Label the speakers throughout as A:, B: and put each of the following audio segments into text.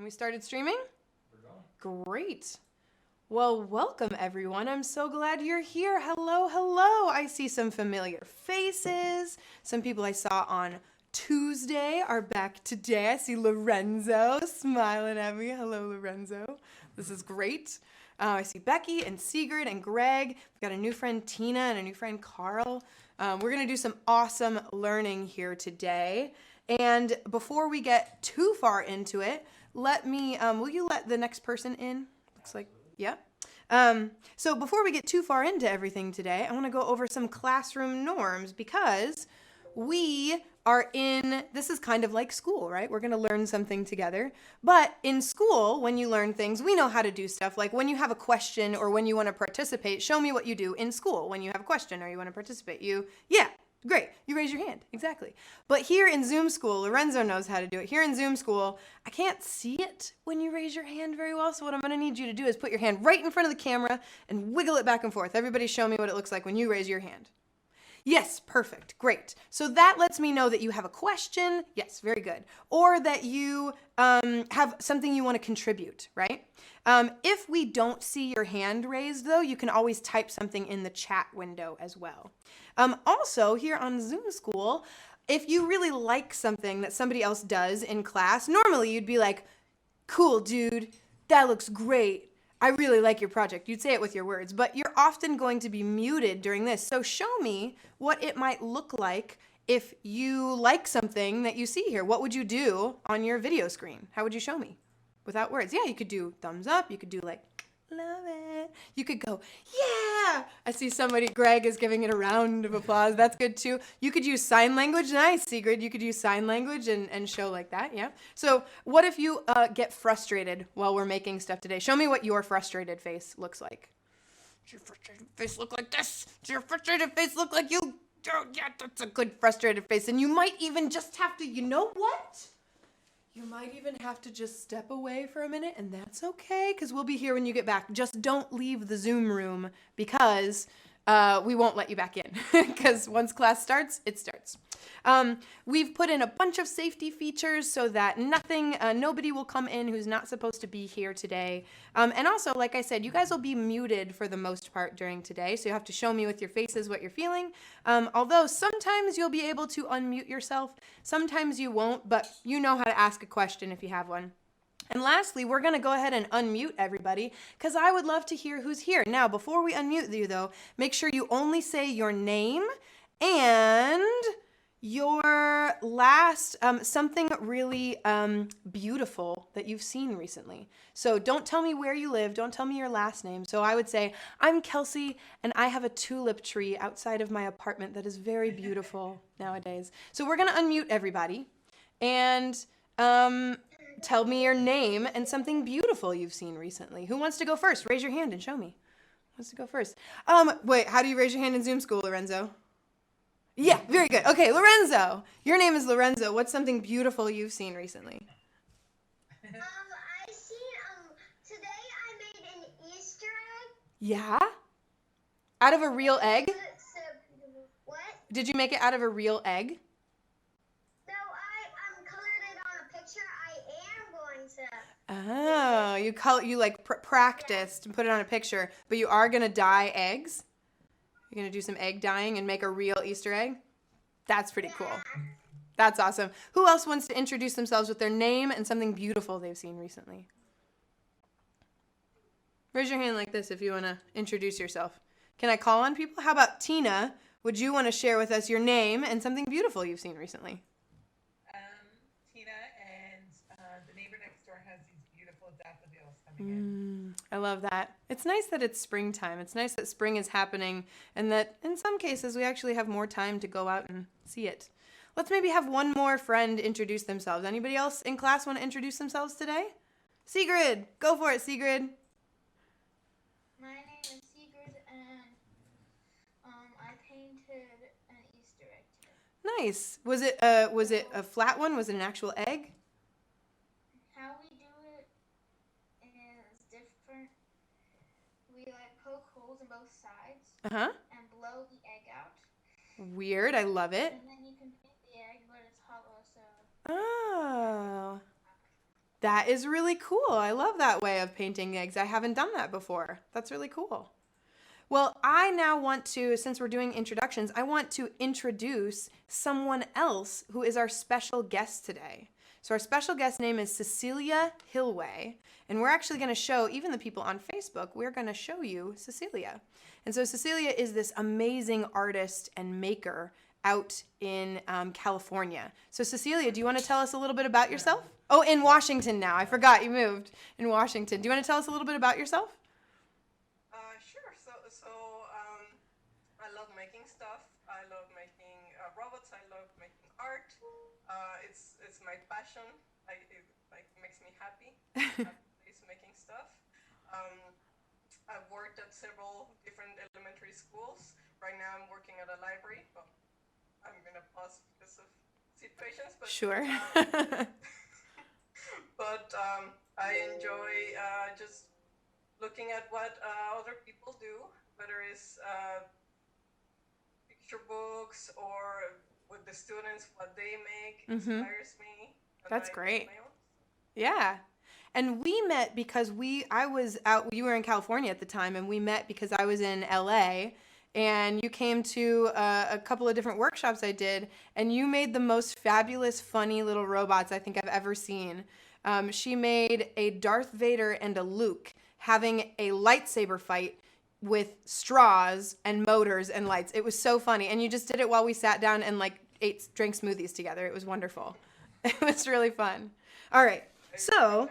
A: We started streaming?
B: We're going.
A: Great. Well, welcome everyone. I'm so glad you're here. Hello, hello. I see some familiar faces. Some people I saw on Tuesday are back today. I see Lorenzo smiling at me. Hello, Lorenzo. This is great. I see Becky and Sigrid and Greg. We've got a new friend Tina and a new friend Carl. We're going to do some awesome learning here today. And before we get too far into it, will you let the next person in? Looks like, yeah. So before we get too far into everything today, I want to go over some classroom norms because this is kind of like school, right? We're going to learn something together. But in school, when you learn things, we know how to do stuff. Like when you have a question or when you want to participate, show me what you do in school. When you have a question or you want to participate, great. You raise your hand. Exactly. But here in Zoom school, Lorenzo knows how to do it. Here in Zoom school, I can't see it when you raise your hand very well. So what I'm going to need you to do is put your hand right in front of the camera and wiggle it back and forth. Everybody show me what it looks like when you raise your hand. Yes, perfect. Great. So that lets me know that you have a question. Yes, very good. Or that you have something you want to contribute, right? If we don't see your hand raised, though, you can always type something in the chat window as well. Also, here on Zoom School, if you really like something that somebody else does in class, normally you'd be like, cool, dude, that looks great. I really like your project. You'd say it with your words, but you're often going to be muted during this. So show me what it might look like if you like something that you see here. What would you do on your video screen? How would you show me without words? Yeah, you could do thumbs up. You could do like, love it. You could go, yeah. I see Greg is giving it a round of applause. That's good too. You could use sign language. Nice, Sigrid. You could use sign language and show like that. Yeah. So what if you get frustrated while we're making stuff today? Show me what your frustrated face looks like. Does your frustrated face look like this? Does your frustrated face look like you? Oh, yeah, that's a good frustrated face. And you might even just have to, you know what? You might even have to just step away for a minute, and that's okay, because we'll be here when you get back. Just don't leave the Zoom room, because we won't let you back in, because once class starts, it starts. We've put in a bunch of safety features so that nobody will come in who's not supposed to be here today. And also, like I said, you guys will be muted for the most part during today, so you have to show me with your faces what you're feeling. Although sometimes you'll be able to unmute yourself, sometimes you won't, but you know how to ask a question if you have one. And lastly, we're going to go ahead and unmute everybody because I would love to hear who's here. Now, before we unmute you, though, make sure you only say your name and your last, something really beautiful that you've seen recently. So don't tell me where you live. Don't tell me your last name. So I would say, I'm Kelsey, and I have a tulip tree outside of my apartment that is very beautiful nowadays. So we're going to unmute everybody. And tell me your name and something beautiful you've seen recently. Who wants to go first? Raise your hand and show me. Who wants to go first? Wait, how do you raise your hand in Zoom school, Lorenzo? Yeah, very good. Okay, Lorenzo. Your name is Lorenzo. What's something beautiful you've seen recently?
C: Today I made an Easter egg.
A: Yeah? Out of a real egg?
C: What?
A: Did you make it out of a real egg?
C: No, I colored it on a picture. I am going to.
A: Oh, you practiced and put it on a picture, but you are going to dye eggs? You're going to do some egg dyeing and make a real Easter egg? That's pretty cool. That's awesome. Who else wants to introduce themselves with their name and something beautiful they've seen recently? Raise your hand like this if you want to introduce yourself. Can I call on people? How about Tina? Would you want to share with us your name and something beautiful you've seen recently?
B: Tina, and the neighbor next door has these beautiful daffodils coming in.
A: I love that. It's nice that it's springtime. It's nice that spring is happening and that in some cases we actually have more time to go out and see it. Let's maybe have one more friend introduce themselves. Anybody else in class want to introduce themselves today? Sigrid, go for it, Sigrid.
C: My name is Sigrid, and I painted an Easter egg today.
A: Nice. Was it a flat one? Was it an actual egg?
C: How we do it is different. We poke holes in both sides and blow the egg out.
A: Weird. I love it.
C: And then you can paint the egg, but it's hollow, so.
A: Oh. That is really cool. I love that way of painting eggs. I haven't done that before. That's really cool. Well, I now want to, since we're doing introductions, I want to introduce someone else who is our special guest today. So our special guest name is Cecilia Hillway, and we're actually going to show, even the people on Facebook, we're going to show you Cecilia. And so Cecilia is this amazing artist and maker out in California. So Cecilia, do you want to tell us a little bit about yourself? Oh, in Washington now. I forgot you moved in Washington. Do you want to tell us a little bit about yourself?
D: Sure. I love making stuff. I love making robots. I love making art. It's my passion. It makes me happy. Is making stuff. I've worked at several different elementary schools. Right now, I'm working at a library. Well, I'm gonna pause because of situations, but
A: Sure.
D: But I enjoy just looking at what other people do, whether it's picture books or with the students, what they make inspires me.
A: That's
D: I
A: great.
D: make my own.
A: Yeah. And we met because I was out, you were in California at the time, and we met because I was in LA, and you came to a couple of different workshops I did, and you made the most fabulous, funny little robots I think I've ever seen. She made a Darth Vader and a Luke having a lightsaber fight with straws and motors and lights. It was so funny. And you just did it while we sat down and drank smoothies together. It was wonderful. It was really fun. All right. So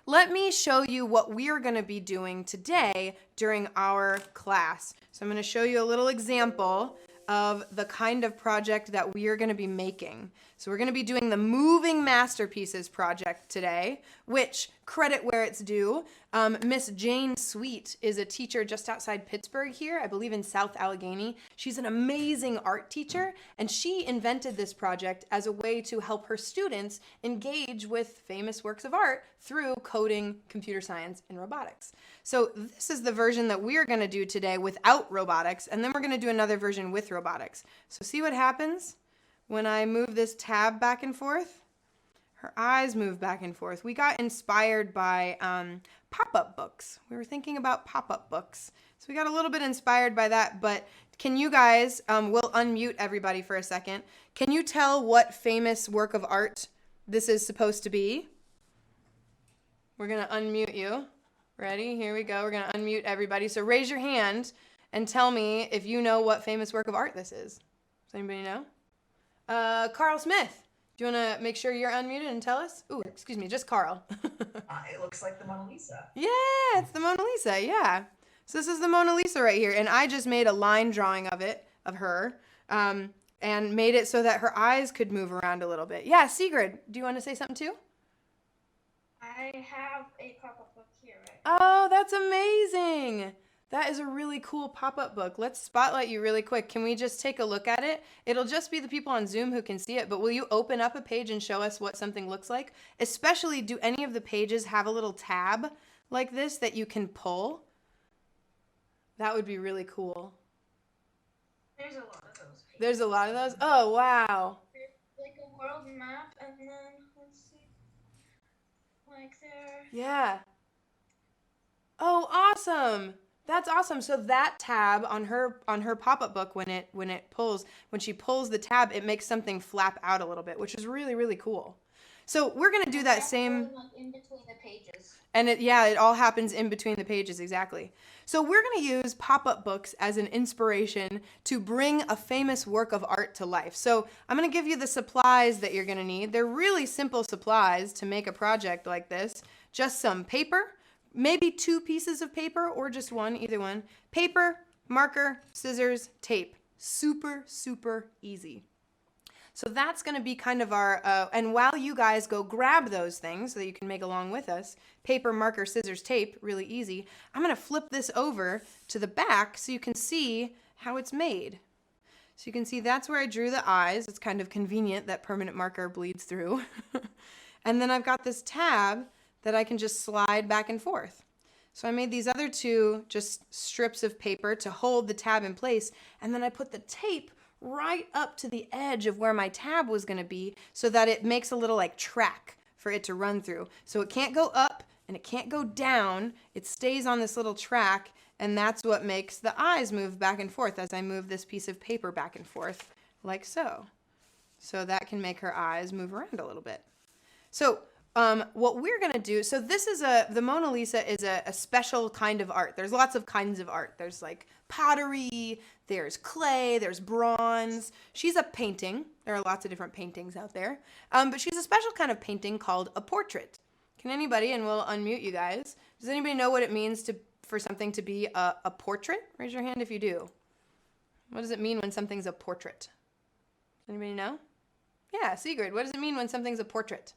A: let me show you what we're going to be doing today during our class. So I'm going to show you a little example of the kind of project that we are going to be making. So we're going to be doing the Moving Masterpieces project today, which, credit where it's due, Miss Jane Sweet is a teacher just outside Pittsburgh here, I believe in South Allegheny. She's an amazing art teacher, and she invented this project as a way to help her students engage with famous works of art through coding, computer science, and robotics. So this is the version that we're going to do today without robotics, and then we're going to do another version with robotics. So see what happens when I move this tab back and forth? Her eyes move back and forth. We got inspired by pop-up books. We were thinking about pop-up books. So we got a little bit inspired by that, but can you guys, we'll unmute everybody for a second. Can you tell what famous work of art this is supposed to be? We're going to unmute you. Ready? Here we go. We're going to unmute everybody. So raise your hand and tell me if you know what famous work of art this is. Does anybody know? Carl Smith. Do you want to make sure you're unmuted and tell us? Ooh, excuse me, just Carl.
B: It looks like the Mona Lisa.
A: Yeah, it's the Mona Lisa, yeah. So this is the Mona Lisa right here, and I just made a line drawing of her, and made it so that her eyes could move around a little bit. Yeah, Sigrid, do you want to say something too?
C: I have a pop-up book here, right?
A: Oh, that's amazing. That is a really cool pop-up book. Let's spotlight you really quick. Can we just take a look at it? It'll just be the people on Zoom who can see it, but will you open up a page and show us what something looks like? Especially, do any of the pages have a little tab like this that you can pull? That would be really cool.
C: There's a lot of those pages.
A: There's a lot of those? Oh, wow.
C: There's like a world map, and then, let's see, like there.
A: Yeah. Oh, awesome. That's awesome. So that tab on her pop-up book, when she pulls the tab, it makes something flap out a little bit, which is really, really cool. So we're going to do that same.
C: Like in between the pages.
A: And it all happens in between the pages, exactly. So we're going to use pop-up books as an inspiration to bring a famous work of art to life. So I'm going to give you the supplies that you're going to need. They're really simple supplies to make a project like this. Just some paper, maybe 2 pieces of paper or just one, either one. Paper, marker, scissors, tape. Super, super easy. So that's going to be kind of our, and while you guys go grab those things so that you can make along with us, paper, marker, scissors, tape, really easy, I'm going to flip this over to the back so you can see how it's made. So you can see that's where I drew the eyes. It's kind of convenient that permanent marker bleeds through. And then I've got this tab that I can just slide back and forth. So I made these other 2 just strips of paper to hold the tab in place, and then I put the tape right up to the edge of where my tab was going to be so that it makes a little like track for it to run through. So it can't go up and it can't go down. It stays on this little track, and that's what makes the eyes move back and forth as I move this piece of paper back and forth, like so. So that can make her eyes move around a little bit. So what we're gonna do, so this is the Mona Lisa is a special kind of art. There's lots of kinds of art. There's like pottery, there's clay, there's bronze. She's a painting. There are lots of different paintings out there. But she's a special kind of painting called a portrait. Can anybody, and we'll unmute you guys, does anybody know what it means for something to be a portrait? Raise your hand if you do. What does it mean when something's a portrait? Does anybody know? Yeah, Sigrid, what does it mean when something's a portrait?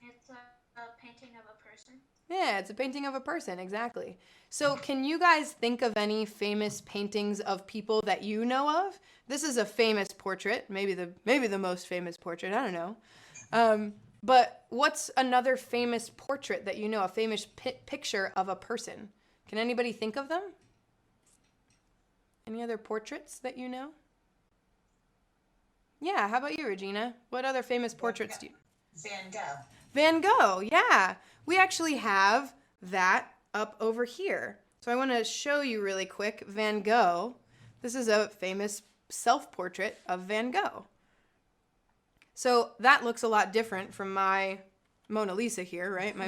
C: It's a painting of a person.
A: Yeah, it's a painting of a person, exactly. So can you guys think of any famous paintings of people that you know of? This is a famous portrait, maybe the most famous portrait, I don't know. But what's another famous portrait that you know, a famous picture of a person? Can anybody think of them? Any other portraits that you know? Yeah, how about you, Regina? What other famous portraits do you...
E: Van Gogh.
A: Van Gogh, yeah. We actually have that up over here. So I want to show you really quick Van Gogh. This is a famous self-portrait of Van Gogh. So that looks a lot different from my Mona Lisa here, right? My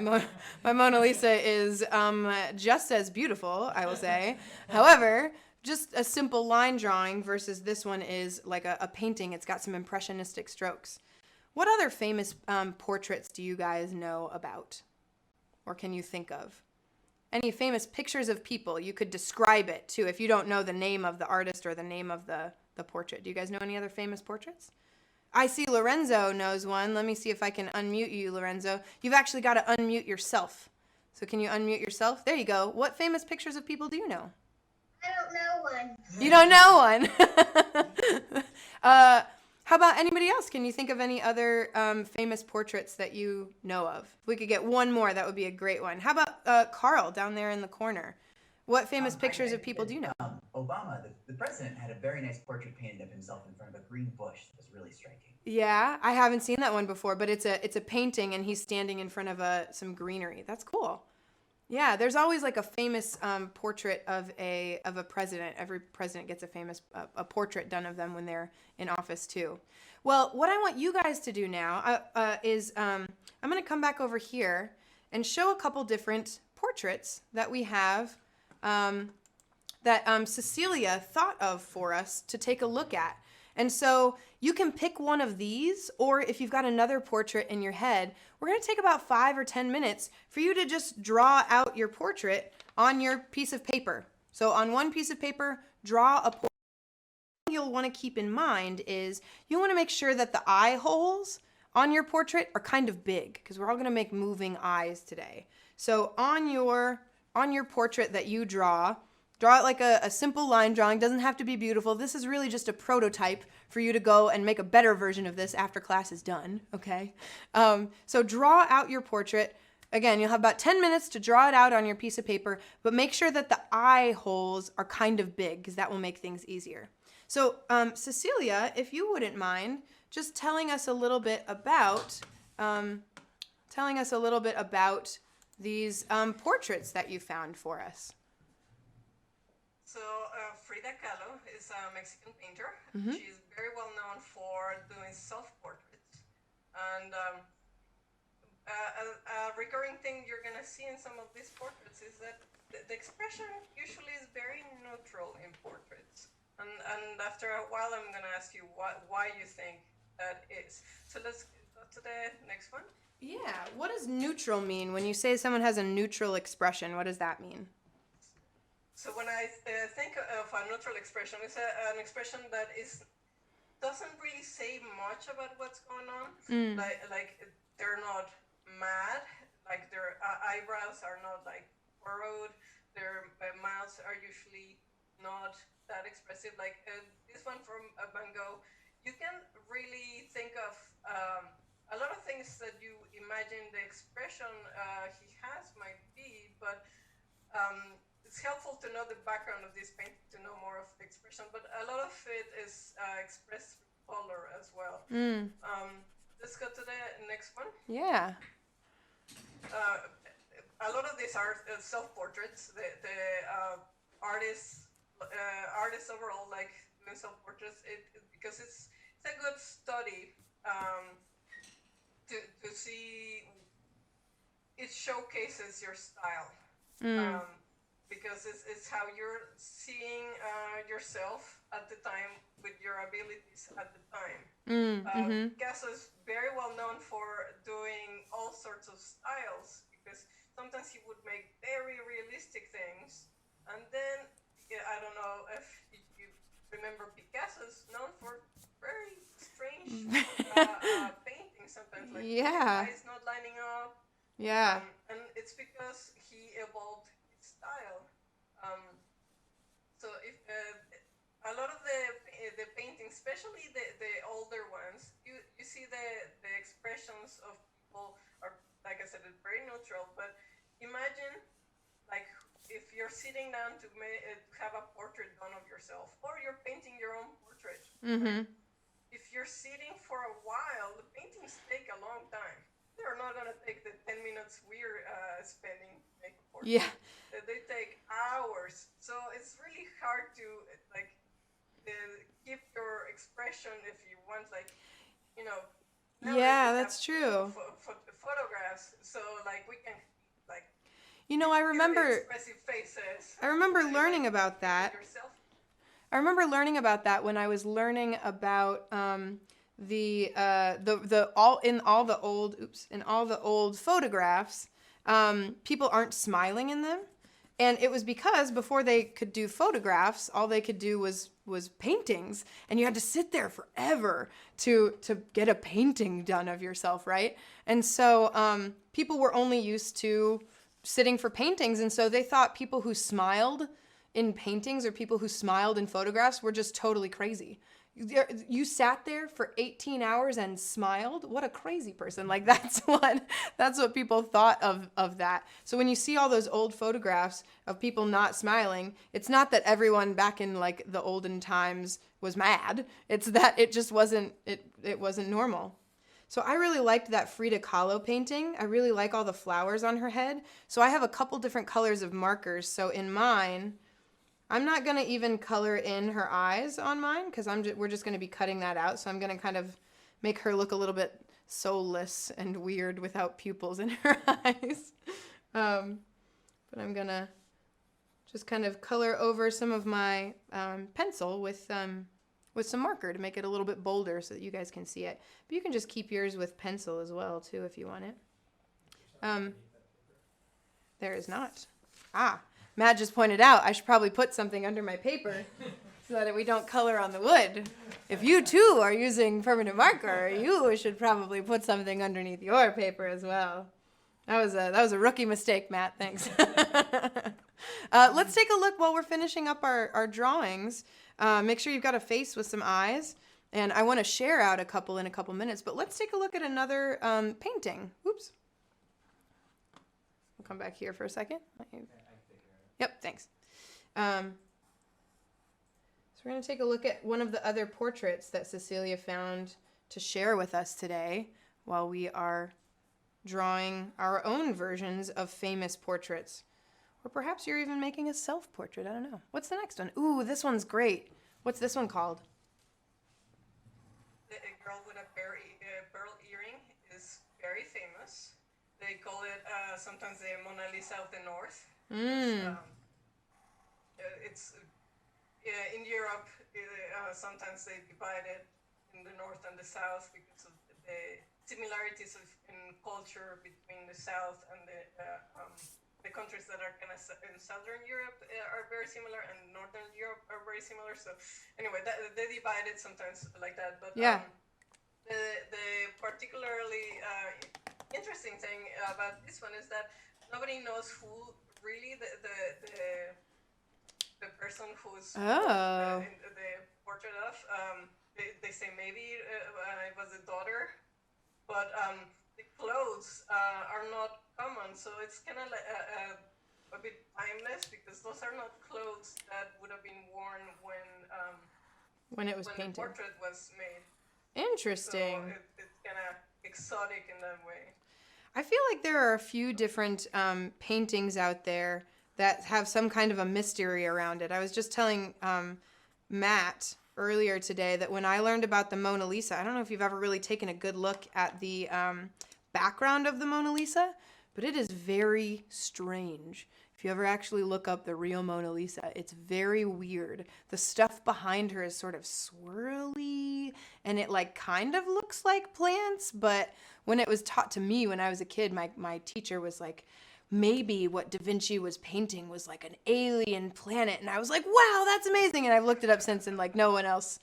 A: Mona Lisa is just as beautiful, I will say. However, just a simple line drawing versus this one is like a painting. It's got some impressionistic strokes. What other famous portraits do you guys know about? Or can you think of? Any famous pictures of people? You could describe it too if you don't know the name of the artist or the name of the portrait. Do you guys know any other famous portraits? I see Lorenzo knows one. Let me see if I can unmute you, Lorenzo. You've actually got to unmute yourself. So can you unmute yourself? There you go. What famous pictures of people do you know?
C: I don't know one.
A: You don't know one. How about anybody else? Can you think of any other famous portraits that you know of? If we could get one more, that would be a great one. How about Carl down there in the corner? What famous pictures of people do you know?
F: Obama, the president, had a very nice portrait painted of himself in front of a green bush that was really striking.
A: Yeah, I haven't seen that one before, but it's a painting and he's standing in front of some greenery. That's cool. Yeah, there's always like a famous portrait of a president. Every president gets a famous portrait done of them when they're in office too. Well, what I want you guys to do now is I'm going to come back over here and show a couple different portraits that we have that Cecilia thought of for us to take a look at. And so you can pick one of these, or if you've got another portrait in your head, we're going to take about 5 or 10 minutes for you to just draw out your portrait on your piece of paper. So on one piece of paper, draw a portrait. What you'll want to keep in mind is you want to make sure that the eye holes on your portrait are kind of big, because we're all going to make moving eyes today. So on your portrait that you draw it like a simple line drawing. Doesn't have to be beautiful. This is really just a prototype for you to go and make a better version of this after class is done, okay? So draw out your portrait. Again, you'll have about 10 minutes to draw it out on your piece of paper, but make sure that the eye holes are kind of big, because that will make things easier. So Cecilia, if you wouldn't mind just telling us a little bit about these portraits that you found for us.
D: So Frida Kahlo is a Mexican painter.
A: Mm-hmm.
D: She's very well known for doing self-portraits. And a recurring thing you're going to see in some of these portraits is that the expression usually is very neutral in portraits. And after a while, I'm going to ask you why you think that is. So let's go to the next one.
A: Yeah, what does neutral mean? When you say someone has a neutral expression, what does that mean?
D: So when I think of a neutral expression, it's an expression that doesn't really say much about what's going on. Like they're not mad, like their eyebrows are not like furrowed, their mouths are usually not that expressive. Like this one from Van Gogh, you can really think of a lot of things that you imagine the expression he has might be, but it's helpful to know the background of this painting to know more of the expression, but a lot of it is expressed through color as well. Let's go to the next one.
A: Yeah.
D: A lot of these are self-portraits. The artists overall like doing self-portraits because it's a good study to see. It showcases your style. Because it's how you're seeing yourself at the time with your abilities at the time. Picasso is very well known for doing all sorts of styles because sometimes he would make very realistic things, and then I don't know if you remember Picasso's known for very strange paintings sometimes, like eyes not lining up.
A: Yeah.
D: And it's because he evolved his style. So if a lot of the paintings, especially the older ones, you see the expressions of people are, like I said, it's very neutral. But imagine, like, if you're sitting down to have a portrait done of yourself, or you're painting your own portrait. Like, if you're sitting for a while, the paintings take a long time. They're not gonna take the 10 minutes we're spending to make a portrait.
A: Yeah.
D: They take hours, so it's really hard to like keep your expression if you want, like, you know.
A: Yeah, that's true.
D: Photographs, so like we can like.
A: I remember.
D: Expressive faces.
A: I remember learning about that.
D: Yourself.
A: I remember learning about that when I was learning about in all the old photographs, people aren't smiling in them, and it was because before they could do photographs, all they could do was paintings, and you had to sit there forever to get a painting done of yourself, right? And so people were only used to sitting for paintings, and so they thought people who smiled in paintings or people who smiled in photographs were just totally crazy. You sat there for 18 hours and smiled? What a crazy person. Like that's what people thought of that. So when you see all those old photographs of people not smiling, it's not that everyone back in like the olden times was mad. It's that it just wasn't normal. So I really liked that Frida Kahlo painting. I really like all the flowers on her head. So I have a couple different colors of markers. So in mine, I'm not going to even color in her eyes on mine because we're just going to be cutting that out. So I'm going to kind of make her look a little bit soulless and weird without pupils in her eyes. But I'm going to just kind of color over some of my pencil with some marker to make it a little bit bolder so that you guys can see it. But you can just keep yours with pencil as well, too, if you want it. There is not. Matt just pointed out I should probably put something under my paper so that we don't color on the wood. If you too are using permanent marker, you should probably put something underneath your paper as well. That was a rookie mistake, Matt. Thanks. Let's take a look while we're finishing up our drawings. Make sure you've got a face with some eyes. And I want to share out a couple in a couple minutes, but let's take a look at another painting. Oops. We'll come back here for a second. Yep, thanks. So we're going to take a look at one of the other portraits that Cecilia found to share with us today while we are drawing our own versions of famous portraits. Or perhaps you're even making a self-portrait. I don't know. What's the next one? Ooh, this one's great. What's this one called?
D: A girl with a pearl earring is very famous. They call it sometimes the Mona Lisa of the North. It's in Europe. Sometimes they divide it in the north and the south because of the similarities in culture between the south and the countries that are kind of in southern Europe are very similar, and northern Europe are very similar. So anyway, they divide it sometimes like that. But
A: yeah.
D: The particularly interesting thing about this one is that nobody knows who really the person who's the portrait of. They say maybe it was the daughter, but the clothes are not common, so it's kind of like a bit timeless because those are not clothes that would have been worn when
A: it was painted.
D: The portrait was made.
A: Interesting.
D: So it's kind of exotic in that way.
A: I feel like there are a few different paintings out there that have some kind of a mystery around it. I was just telling Matt earlier today that when I learned about the Mona Lisa, I don't know if you've ever really taken a good look at the background of the Mona Lisa, but it is very strange. If you ever actually look up the real Mona Lisa, it's very weird. The stuff behind her is sort of swirly, and it like kind of looks like plants, but when it was taught to me when I was a kid, my teacher was like, maybe what Da Vinci was painting was like an alien planet, and I was like, wow, that's amazing. And I've looked it up since, and like no one else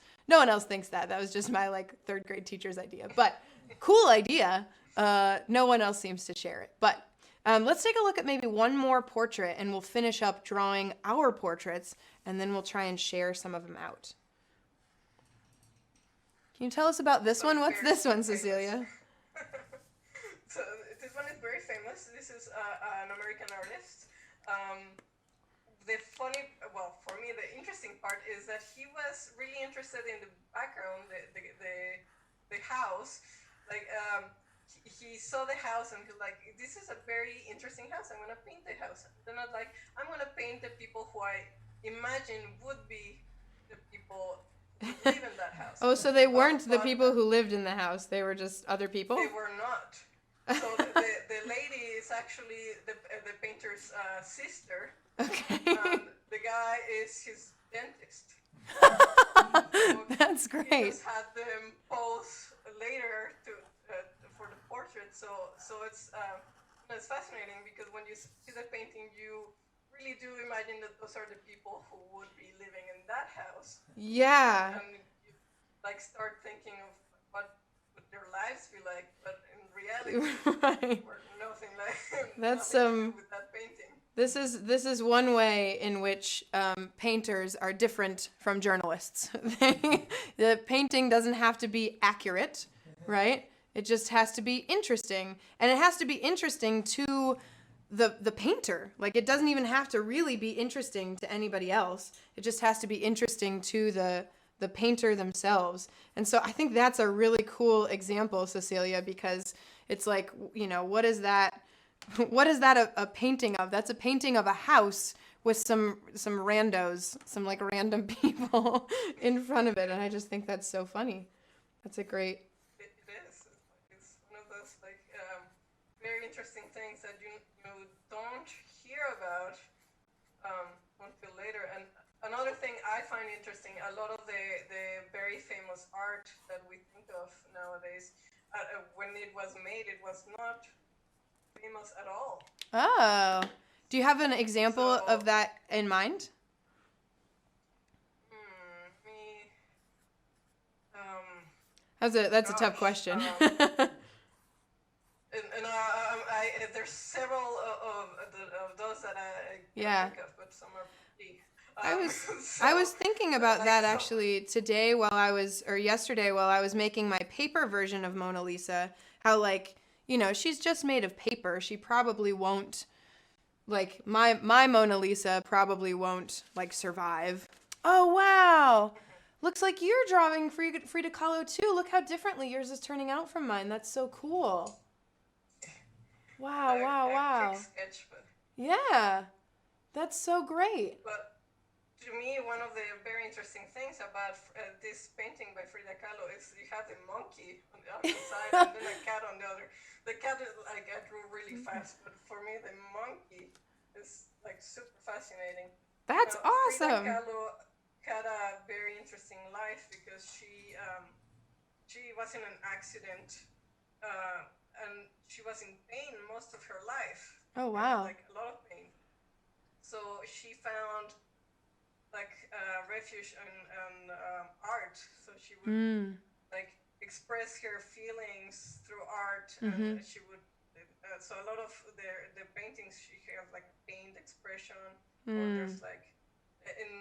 A: thinks that. That was just my like third grade teacher's idea, but cool idea. No one else seems to share it. But let's take a look at maybe one more portrait, and we'll finish up drawing our portraits, and then we'll try and share some of them out. Can you tell us about this one? What's this one, Cecilia?
D: So this one is very famous. This is an American artist. For me, the interesting part is that he was really interested in the background, the house. Like he saw the house and he was like, this is a very interesting house. I'm gonna paint the house. Then I was like, I'm gonna paint the people who I imagine would be the people who live in that house.
A: Oh, so they weren't the people who lived in the house. They were just other people?
D: They were not. So the lady is actually the painter's sister.
A: Okay.
D: The guy is his dentist.
A: That's
D: He
A: great.
D: just had them pose later for the portrait. So it's fascinating because when you see the painting, you really do imagine that those are the people who would be living in that house.
A: Yeah.
D: And you like start thinking of what would their lives be like, but in reality,
A: Right.
D: we're nothing like
A: That's,
D: nothing to do with that painting.
A: This is one way in which painters are different from journalists. The painting doesn't have to be accurate, right? It just has to be interesting, and it has to be interesting to the painter. Like it doesn't even have to really be interesting to anybody else. It just has to be interesting to the painter themselves. And so I think that's a really cool example, Cecilia, because it's like, you know, what is that? What is that a painting of? That's a painting of a house with some randos, some like random people in front of it, and I just think that's so funny. That's a great.
D: It is. It's one of those like very interesting things that you don't hear about until later. And another thing I find interesting, a lot of the very famous art that we think of nowadays, when it was made, it was not famous at all.
A: Oh, do you have an example of that in mind? That's a tough question.
D: There's several of those that I
A: Yeah.
D: think of, but some are pretty.
A: I was thinking about that actually today yesterday while I was making my paper version of Mona Lisa. How like, you know, she's just made of paper. She probably won't, like, my Mona Lisa probably won't, like, survive. Oh, wow. Looks like you're drawing Frida Kahlo, too. Look how differently yours is turning out from mine. That's so cool. Wow, wow.
D: Quick sketch, but
A: Yeah. That's so great.
D: But to me, one of the very interesting things about this painting by Frida Kahlo is you have the monkey on the other side and then a cat on the other. The cat is like I drew really fast, but for me the monkey is like super fascinating.
A: That's awesome.
D: Frida Kahlo had a very interesting life because she was in an accident and she was in pain most of her life.
A: Oh wow.
D: Like a lot of pain. So she found like refuge in art. So she would like express her feelings through art, and she would. So a lot of the paintings she has like paint expression. Or there's like in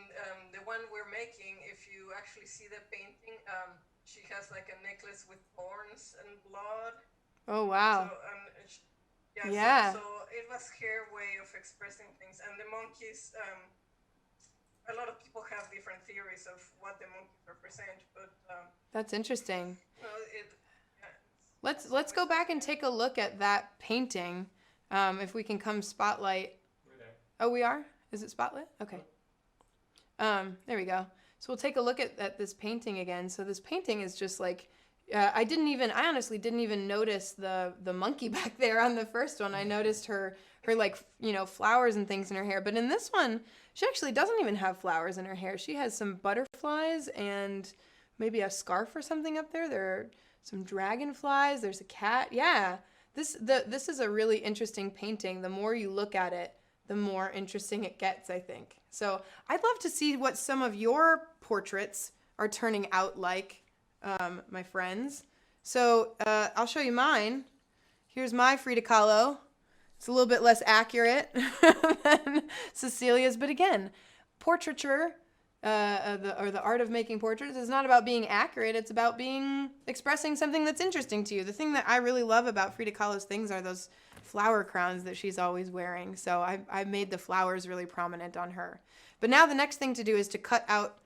D: the one we're making, if you actually see the painting, she has like a necklace with thorns and blood.
A: Oh wow.
D: So,
A: yeah.
D: So it was her way of expressing things, and the monkeys. A lot of people have different theories of what the monkeys represent, but
A: that's interesting. Let's go back and take a look at that painting. If we can come spotlight.
E: We're there.
A: Oh, we are? Is it spotlit? Okay. There we go. So we'll take a look at this painting again. So this painting is just like, I honestly didn't even notice the monkey back there on the first one. I noticed her like, flowers and things in her hair. But in this one, she actually doesn't even have flowers in her hair. She has some butterflies and maybe a scarf or something up there. There are some dragonflies. There's a cat. Yeah. This is a really interesting painting. The more you look at it, the more interesting it gets, I think. So I'd love to see what some of your portraits are turning out like, my friends. So I'll show you mine. Here's my Frida Kahlo. It's a little bit less accurate than Cecilia's, but again, portraiture, the art of making portraits is not about being accurate. It's about expressing something that's interesting to you. The thing that I really love about Frida Kahlo's things are those flower crowns that she's always wearing. So I made the flowers really prominent on her. But now the next thing to do is to cut out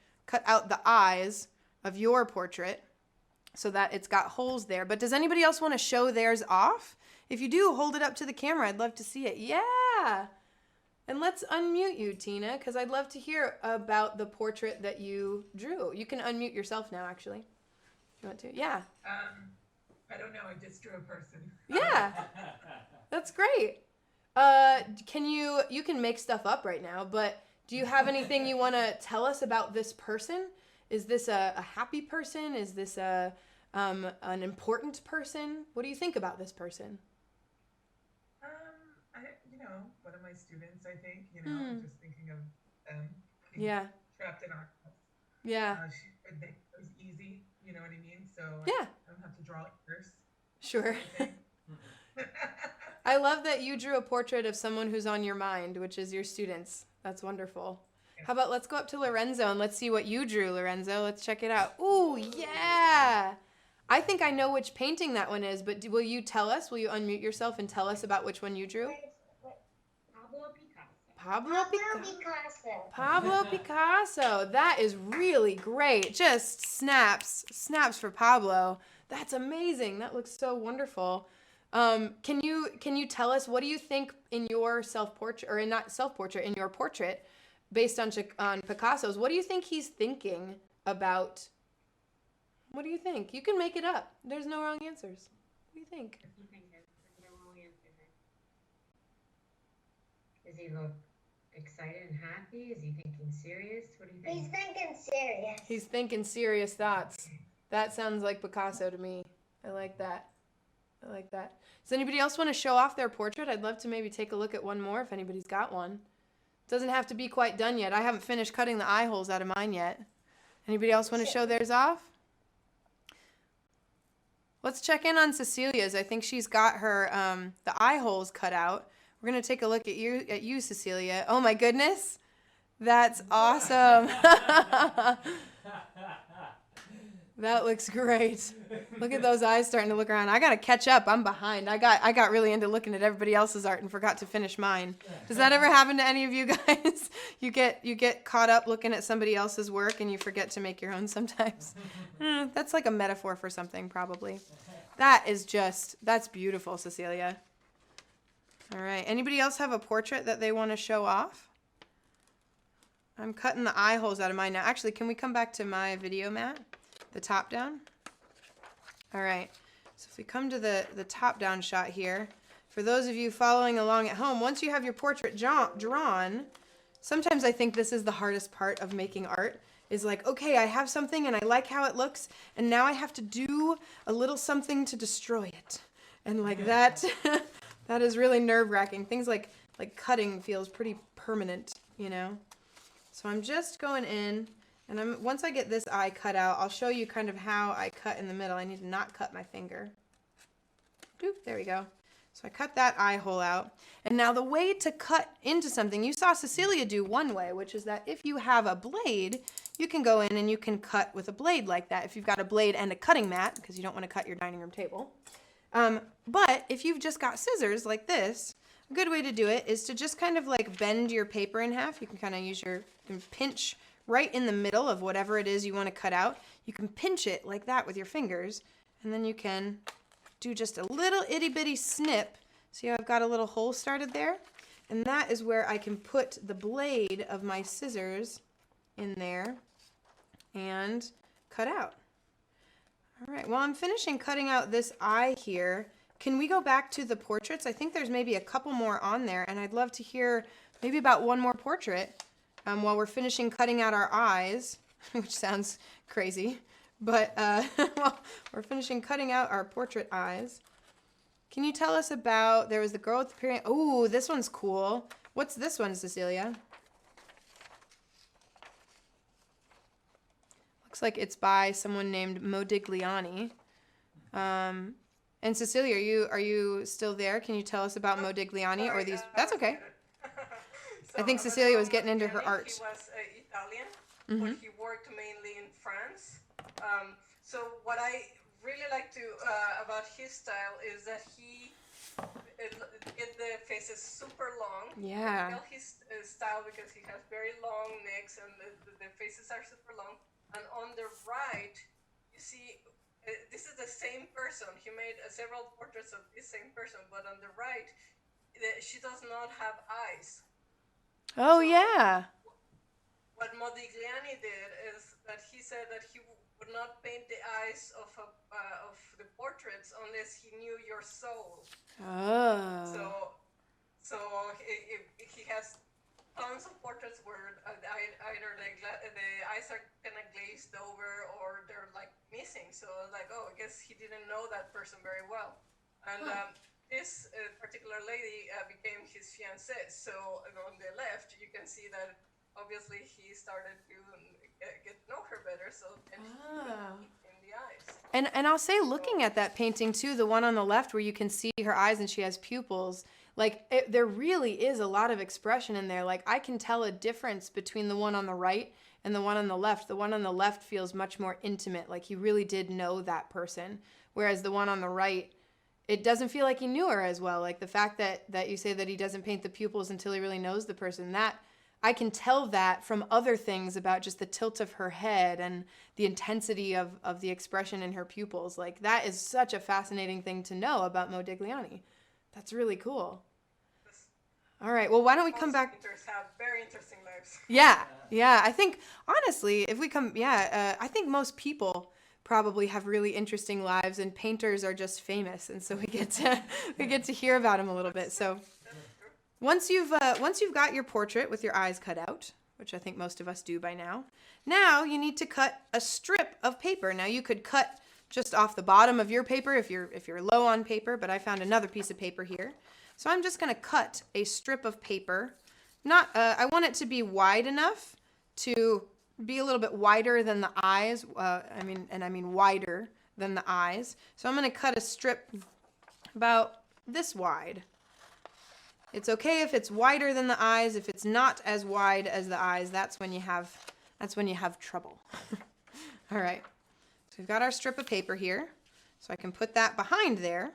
A: the eyes of your portrait so that it's got holes there. But does anybody else want to show theirs off? If you do, hold it up to the camera. I'd love to see it. Yeah. And let's unmute you, Tina, because I'd love to hear about the portrait that you drew. You can unmute yourself now, actually. You want to? Yeah.
B: I don't know. I just drew a person.
A: Yeah. That's great. You can make stuff up right now, but do you have anything you want to tell us about this person? Is this a happy person? Is this an important person? What do you think about this person?
B: One of my students, I think, just thinking of them being
A: Yeah.
B: trapped in our house.
A: Yeah.
B: It was easy, you know what I mean? So
A: Yeah.
B: I don't have to draw it first.
A: Sure. I love that you drew a portrait of someone who's on your mind, which is your students. That's wonderful. How about let's go up to Lorenzo and let's see what you drew, Lorenzo. Let's check it out. Ooh, yeah. I think I know which painting that one is, but will you tell us? Will you unmute yourself and tell us about which one you drew? Pablo Picasso. Pablo Picasso. That is really great. Just snaps for Pablo. That's amazing. That looks so wonderful. Can you tell us, what do you think in your self-portrait, or not self-portrait, in your portrait, based on Picasso's? What do you think he's thinking about? What do you think? You can make it up. There's no wrong answers. What do you think?
G: Does he look excited and happy? Is he thinking serious? What do you think?
C: He's thinking serious.
A: He's thinking serious thoughts. That sounds like Picasso to me. I like that. Does anybody else want to show off their portrait? I'd love to maybe take a look at one more if anybody's got one. Doesn't have to be quite done yet. I haven't finished cutting the eye holes out of mine yet. Anybody else want to show theirs off? Let's check in on Cecilia's. I think she's got her the eye holes cut out. We're going to take a look at you, Cecilia. Oh my goodness. That's awesome. That looks great. Look at those eyes starting to look around. I got to catch up. I'm behind. I got really into looking at everybody else's art and forgot to finish mine. Does that ever happen to any of you guys? You get caught up looking at somebody else's work and you forget to make your own sometimes. That's like a metaphor for something, probably. That's beautiful, Cecilia. All right. Anybody else have a portrait that they want to show off? I'm cutting the eye holes out of mine now. Actually, can we come back to my video, Matt? The top down? All right. So if we come to the top down shot here, for those of you following along at home, once you have your portrait drawn, sometimes I think this is the hardest part of making art, is like, okay, I have something and I like how it looks, and now I have to do a little something to destroy it. And like that, that is really nerve-wracking. Things like cutting feels pretty permanent, So I'm just going in, and once I get this eye cut out, I'll show you kind of how I cut in the middle. I need to not cut my finger. Doop, there we go. So I cut that eye hole out. And now the way to cut into something, you saw Cecilia do one way, which is that if you have a blade, you can go in and you can cut with a blade like that. If you've got a blade and a cutting mat, because you don't want to cut your dining room table. But if you've just got scissors like this, a good way to do it is to just kind of like bend your paper in half. You can kind of use you can pinch right in the middle of whatever it is you want to cut out. You can pinch it like that with your fingers, and then you can do just a little itty bitty snip. See how I've got a little hole started there? And that is where I can put the blade of my scissors in there and cut out. All right, well, I'm finishing cutting out this eye here. Can we go back to the portraits? I think there's maybe a couple more on there, and I'd love to hear maybe about one more portrait while we're finishing cutting out our eyes, which sounds crazy, but well, we're finishing cutting out our portrait eyes. Can you tell us about, there was the girl with the period. Oh, this one's cool. What's this one, Cecilia? Looks like it's by someone named Modigliani. And Cecilia, are you still there? Can you tell us about Modigliani or these? That's okay. I think Cecilia was getting into her art.
D: He was Italian, but he worked mainly in France. So what I really like to about his style is that he get the faces super long.
A: Yeah.
D: I tell his style because he has very long necks and the faces are super long. And on the right, you see, this is the same person. He made several portraits of this same person, but on the right, she does not have eyes.
A: Oh, yeah.
D: What Modigliani did is that he said that he would not paint the eyes of the portraits unless he knew your soul.
A: Oh.
D: So he has tons of portraits where either the eyes are kind of glazed over or they're like missing. So like, oh, I guess he didn't know that person very well. And this particular lady became his fiancée. So on the left, you can see that obviously he started to get to know her better. So and in the eyes.
A: And I'll say, looking at that painting too, the one on the left where you can see her eyes and she has pupils, like there really is a lot of expression in there. Like I can tell a difference between the one on the right and the one on the left. The one on the left feels much more intimate, like he really did know that person. Whereas the one on the right, it doesn't feel like he knew her as well. Like the fact that you say that he doesn't paint the pupils until he really knows the person, that I can tell that from other things about just the tilt of her head and the intensity of the expression in her pupils. Like that is such a fascinating thing to know about Modigliani. That's really cool. All right, well, why don't we come back?
D: Painters have very interesting lives.
A: Yeah. I think, honestly, if we come, I think most people probably have really interesting lives, and painters are just famous, and so we get to hear about them a little bit. So once you've got your portrait with your eyes cut out, which I think most of us do by now, now you need to cut a strip of paper. Now you could cut just off the bottom of your paper if you're low on paper, but I found another piece of paper here. So I'm just going to cut a strip of paper. I want it to be wide enough to be a little bit wider than the eyes. I mean wider than the eyes. So I'm going to cut a strip about this wide. It's okay if it's wider than the eyes. If it's not as wide as the eyes, that's when you have trouble. All right. So we've got our strip of paper here. So I can put that behind there.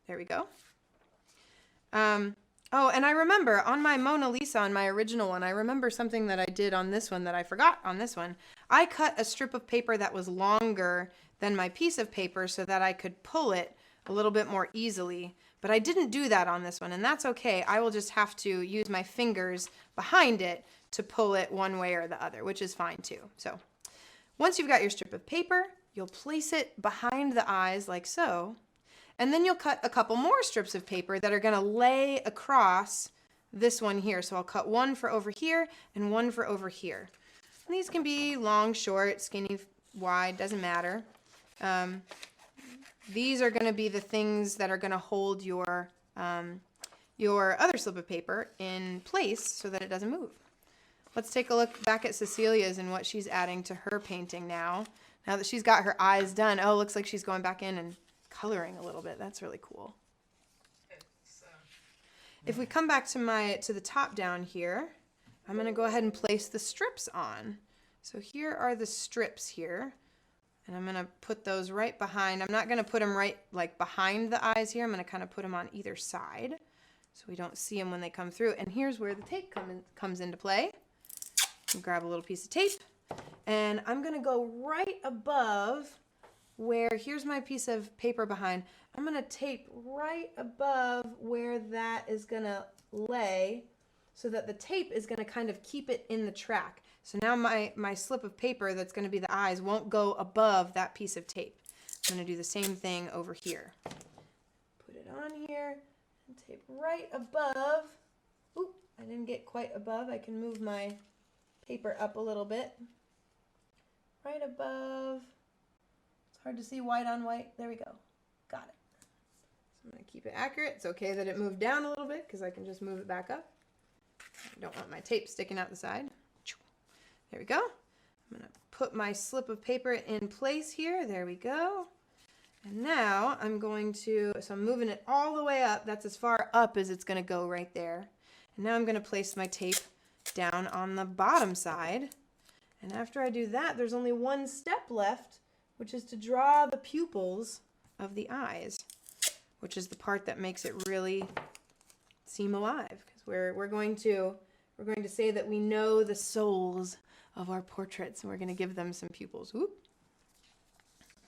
A: There we go. Oh, and I remember on my Mona Lisa, on my original one, I remember something that I did on this one that I forgot on this one. I cut a strip of paper that was longer than my piece of paper so that I could pull it a little bit more easily. But I didn't do that on this one, and that's okay. I will just have to use my fingers behind it to pull it one way or the other, which is fine too. So once you've got your strip of paper, you'll place it behind the eyes like so. And then you'll cut a couple more strips of paper that are going to lay across this one here. So I'll cut one for over here and one for over here. And these can be long, short, skinny, wide, doesn't matter. These are going to be the things that are going to hold your other slip of paper in place so that it doesn't move. Let's take a look back at Cecilia's and what she's adding to her painting now. Now that she's got her eyes done. Oh, looks like she's going back in and coloring a little bit. That's really cool. If we come back to the top down here, I'm going to go ahead and place the strips on. So here are the strips here, and I'm going to put those right behind. I'm not going to put them right like behind the eyes here. I'm going to kind of put them on either side so we don't see them when they come through. And here's where the tape comes into play. Grab a little piece of tape, and I'm going to go right above where, here's my piece of paper behind. I'm going to tape right above where that is going to lay so that the tape is going to kind of keep it in the track. So now my slip of paper that's going to be the eyes won't go above that piece of tape. I'm going to do the same thing over here. Put it on here and tape right above. Oop, I didn't get quite above. I can move my paper up a little bit. Right above. It's hard to see white on white. There we go. Got it. So I'm going to keep it accurate. It's okay that it moved down a little bit because I can just move it back up. I don't want my tape sticking out the side. There we go. I'm going to put my slip of paper in place here. There we go. And now I'm going to, so I'm moving it all the way up. That's as far up as it's going to go right there. And now I'm going to place my tape down on the bottom side. And after I do that, there's only one step left, which is to draw the pupils of the eyes, which is the part that makes it really seem alive. Because we're going to say that we know the souls of our portraits, and we're going to give them some pupils. Whoop.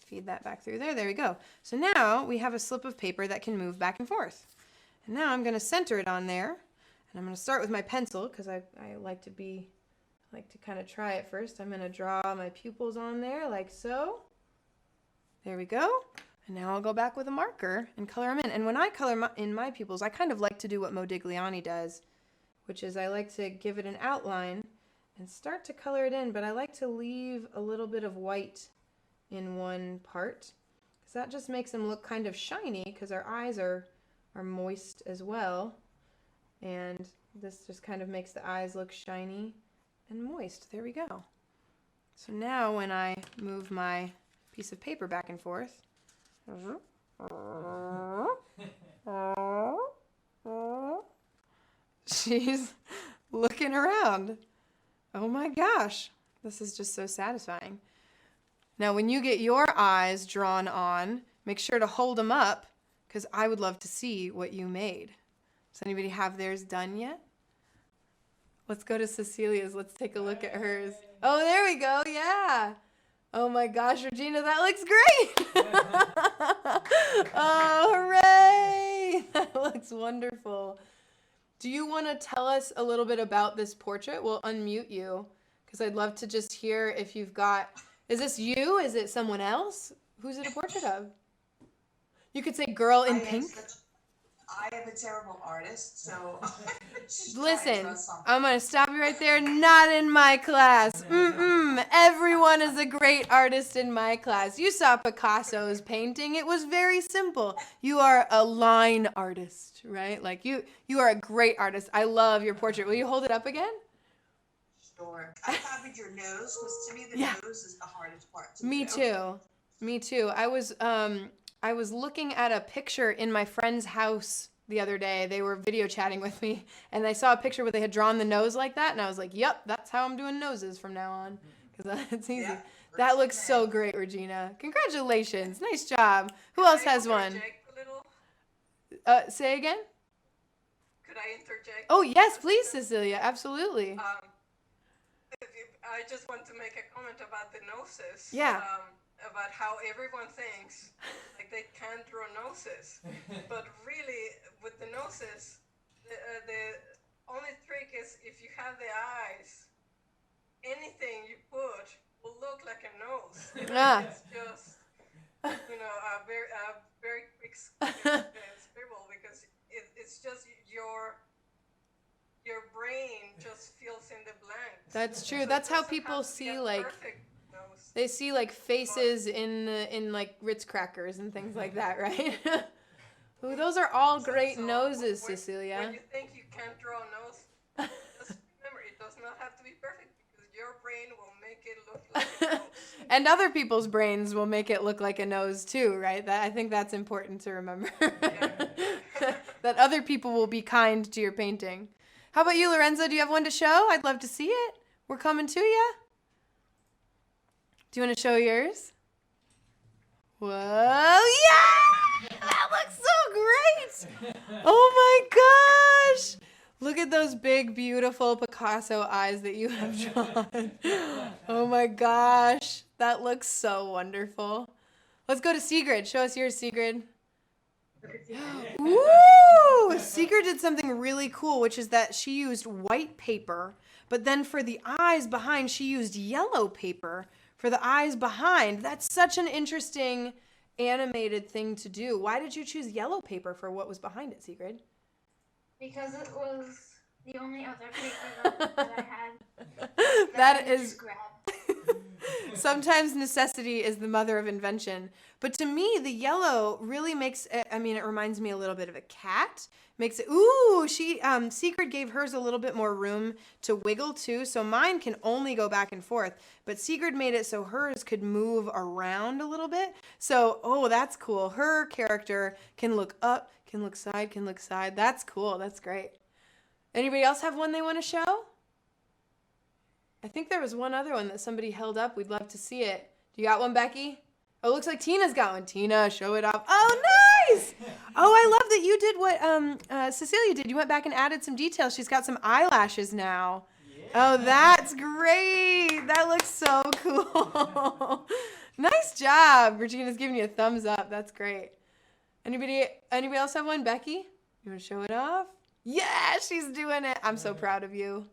A: Feed that back through there. There we go. So now we have a slip of paper that can move back and forth. And now I'm going to center it on there. And I'm going to start with my pencil because I like to kind of try it first. I'm going to draw my pupils on there like so. There we go. And now I'll go back with a marker and color them in. And when I color in my pupils, I kind of like to do what Modigliani does, which is I like to give it an outline and start to color it in, but I like to leave a little bit of white in one part because that just makes them look kind of shiny because our eyes are moist as well. And this just kind of makes the eyes look shiny and moist. There we go. So now when I move my piece of paper back and forth, she's looking around. Oh my gosh, this is just so satisfying. Now when you get your eyes drawn on, make sure to hold them up because I would love to see what you made. Does anybody have theirs done yet? Let's go to Cecilia's. Let's take a look at hers. Oh, there we go. Yeah. Oh my gosh, Regina, that looks great. Oh, hooray. That looks wonderful. Do you want to tell us a little bit about this portrait? We'll unmute you because I'd love to just hear if you've got, is this you? Is it someone else? Who's it a portrait of? You could say girl in pink.
E: I am a terrible artist, so
A: listen, I'm going to stop you right there. Not in my class. Everyone is a great artist in my class. You saw Picasso's painting. It was very simple. You are a line artist, right? Like you are a great artist. I love your portrait. Will you hold it up again?
E: Sure. I copied your nose because to me the nose is the hardest part.
A: Me too. Me too. I was looking at a picture in my friend's house the other day. They were video chatting with me, and I saw a picture where they had drawn the nose like that, and I was like, yep, that's how I'm doing noses from now on, because that's easy. Yeah, that looks so great, Regina. Congratulations. Nice job. Who else has one? Say again?
D: Could I interject?
A: Oh, yes, please, Cecilia. Absolutely.
D: I just want to make a comment about the noses.
A: Yeah.
D: About how everyone thinks like they can't draw noses, but really with the noses, the only trick is if you have the eyes, anything you put will look like a nose. It's just a very quick scribble because it's just your brain just fills in the blanks.
A: That's true. So that's how people see like. They see like faces in like Ritz crackers and things like that, right? Ooh, those are all great noses, Cecilia.
D: When you think you can't draw a nose, just remember it does not have to be perfect because your brain will make it look like a nose.
A: And other people's brains will make it look like a nose too, right? I think that's important to remember. That other people will be kind to your painting. How about you, Lorenzo? Do you have one to show? I'd love to see it. We're coming to you. Do you want to show yours? Whoa, yeah! That looks so great! Oh my gosh! Look at those big, beautiful Picasso eyes that you have drawn. Oh my gosh, that looks so wonderful. Let's go to Sigrid. Show us yours, Sigrid.
G: Look at Sigrid.
A: Ooh! Sigrid did something really cool, which is that she used white paper, but then for the eyes behind, she used yellow paper for the eyes behind. That's such an interesting animated thing to do. Why did you choose yellow paper for what was behind it, Sigrid?
C: Because it was the only other paper that I had.
A: That
C: I could
A: is...
C: just grab.
A: Sometimes necessity is the mother of invention. But to me, the yellow really makes, I mean, it reminds me a little bit of a cat. Makes it, ooh, Sigrid gave hers a little bit more room to wiggle too. So mine can only go back and forth. But Sigrid made it so hers could move around a little bit. So, oh, that's cool. Her character can look up, can look side, can look side. That's cool. That's great. Anybody else have one they want to show? I think there was one other one that somebody held up. We'd love to see it. You got one, Becky? Oh, looks like Tina's got one. Tina, show it off. Oh, nice! Oh, I love that you did what Cecilia did. You went back and added some details. She's got some eyelashes now. Yeah. Oh, that's great. That looks so cool. Nice job. Regina's giving you a thumbs up. That's great. Anybody else have one? Becky? You want to show it off? Yeah, she's doing it. I'm so proud of you.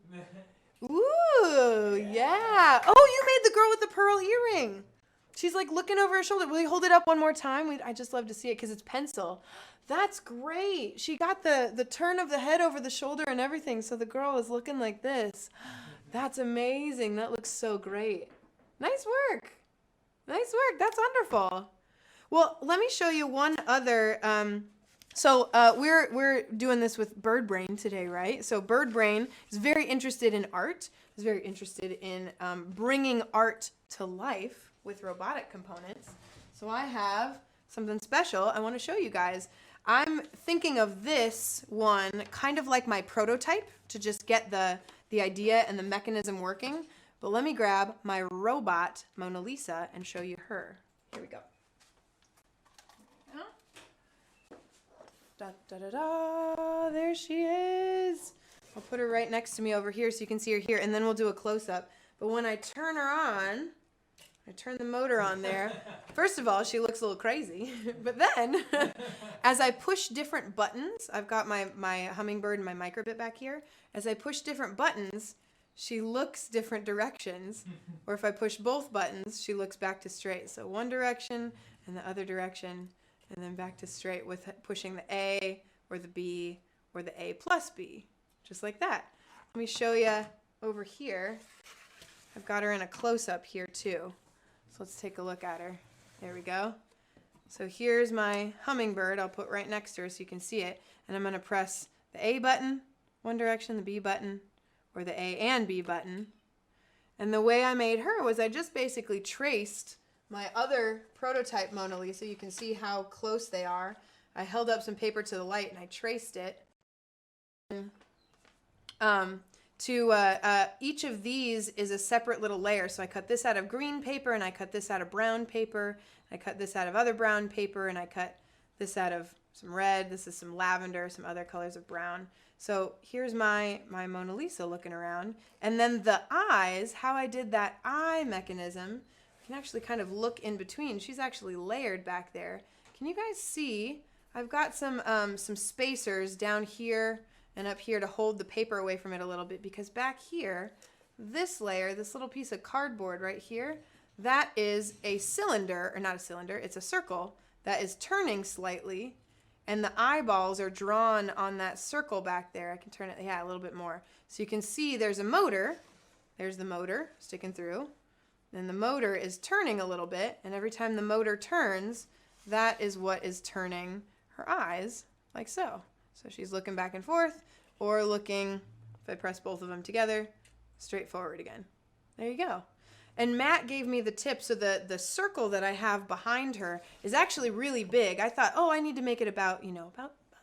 A: Ooh, yeah. Oh, you made the girl with the pearl earring. She's like looking over her shoulder. Will you hold it up one more time? I just love to see it because it's pencil. That's great. She got the turn of the head over the shoulder and everything, so the girl is looking like this. That's amazing. That looks so great. Nice work. Nice work. That's wonderful. Well, let me show you one other. So we're doing this with BirdBrain today, right? So BirdBrain is very interested in art. Is very interested in bringing art to life with robotic components. So I have something special I want to show you guys. I'm thinking of this one kind of like my prototype to just get the idea and the mechanism working. But let me grab my robot Mona Lisa and show you her. Here we go. Da, da, da, da. There she is. I'll put her right next to me over here so you can see her here, and then we'll do a close-up. But when I turn her on, I turn the motor on there. First of all, she looks a little crazy. But then, as I push different buttons, I've got my Hummingbird and my microbit back here. As I push different buttons, she looks different directions. Or if I push both buttons, she looks back to straight. So one direction and the other direction. And then back to straight with pushing the A or the B or the A plus B, just like that. Let me show you over here. I've got her in a close-up here too. So let's take a look at her. There we go. So here's my Hummingbird. I'll put right next to her so you can see it. And I'm going to press the A button, one direction, the B button, or the A and B button. And the way I made her was I just basically traced my other prototype Mona Lisa. You can see how close they are. I held up some paper to the light and I traced it. Each of these is a separate little layer. So I cut this out of green paper and I cut this out of brown paper. I cut this out of other brown paper and I cut this out of some red. This is some lavender, some other colors of brown. So here's my Mona Lisa looking around. And then the eyes, how I did that eye mechanism, you can actually kind of look in between. She's actually layered back there. Can you guys see? I've got some spacers down here and up here to hold the paper away from it a little bit, because back here, this layer, this little piece of cardboard right here, that is a cylinder, or not a cylinder, it's a circle that is turning slightly, and the eyeballs are drawn on that circle back there. I can turn it, yeah, a little bit more. So you can see there's a motor. There's the motor sticking through. And the motor is turning a little bit, and every time the motor turns, that is what is turning her eyes, like so. So she's looking back and forth, or looking, if I press both of them together, straight forward again. There you go. And Matt gave me the tip, so the circle that I have behind her is actually really big. I thought, oh, I need to make it about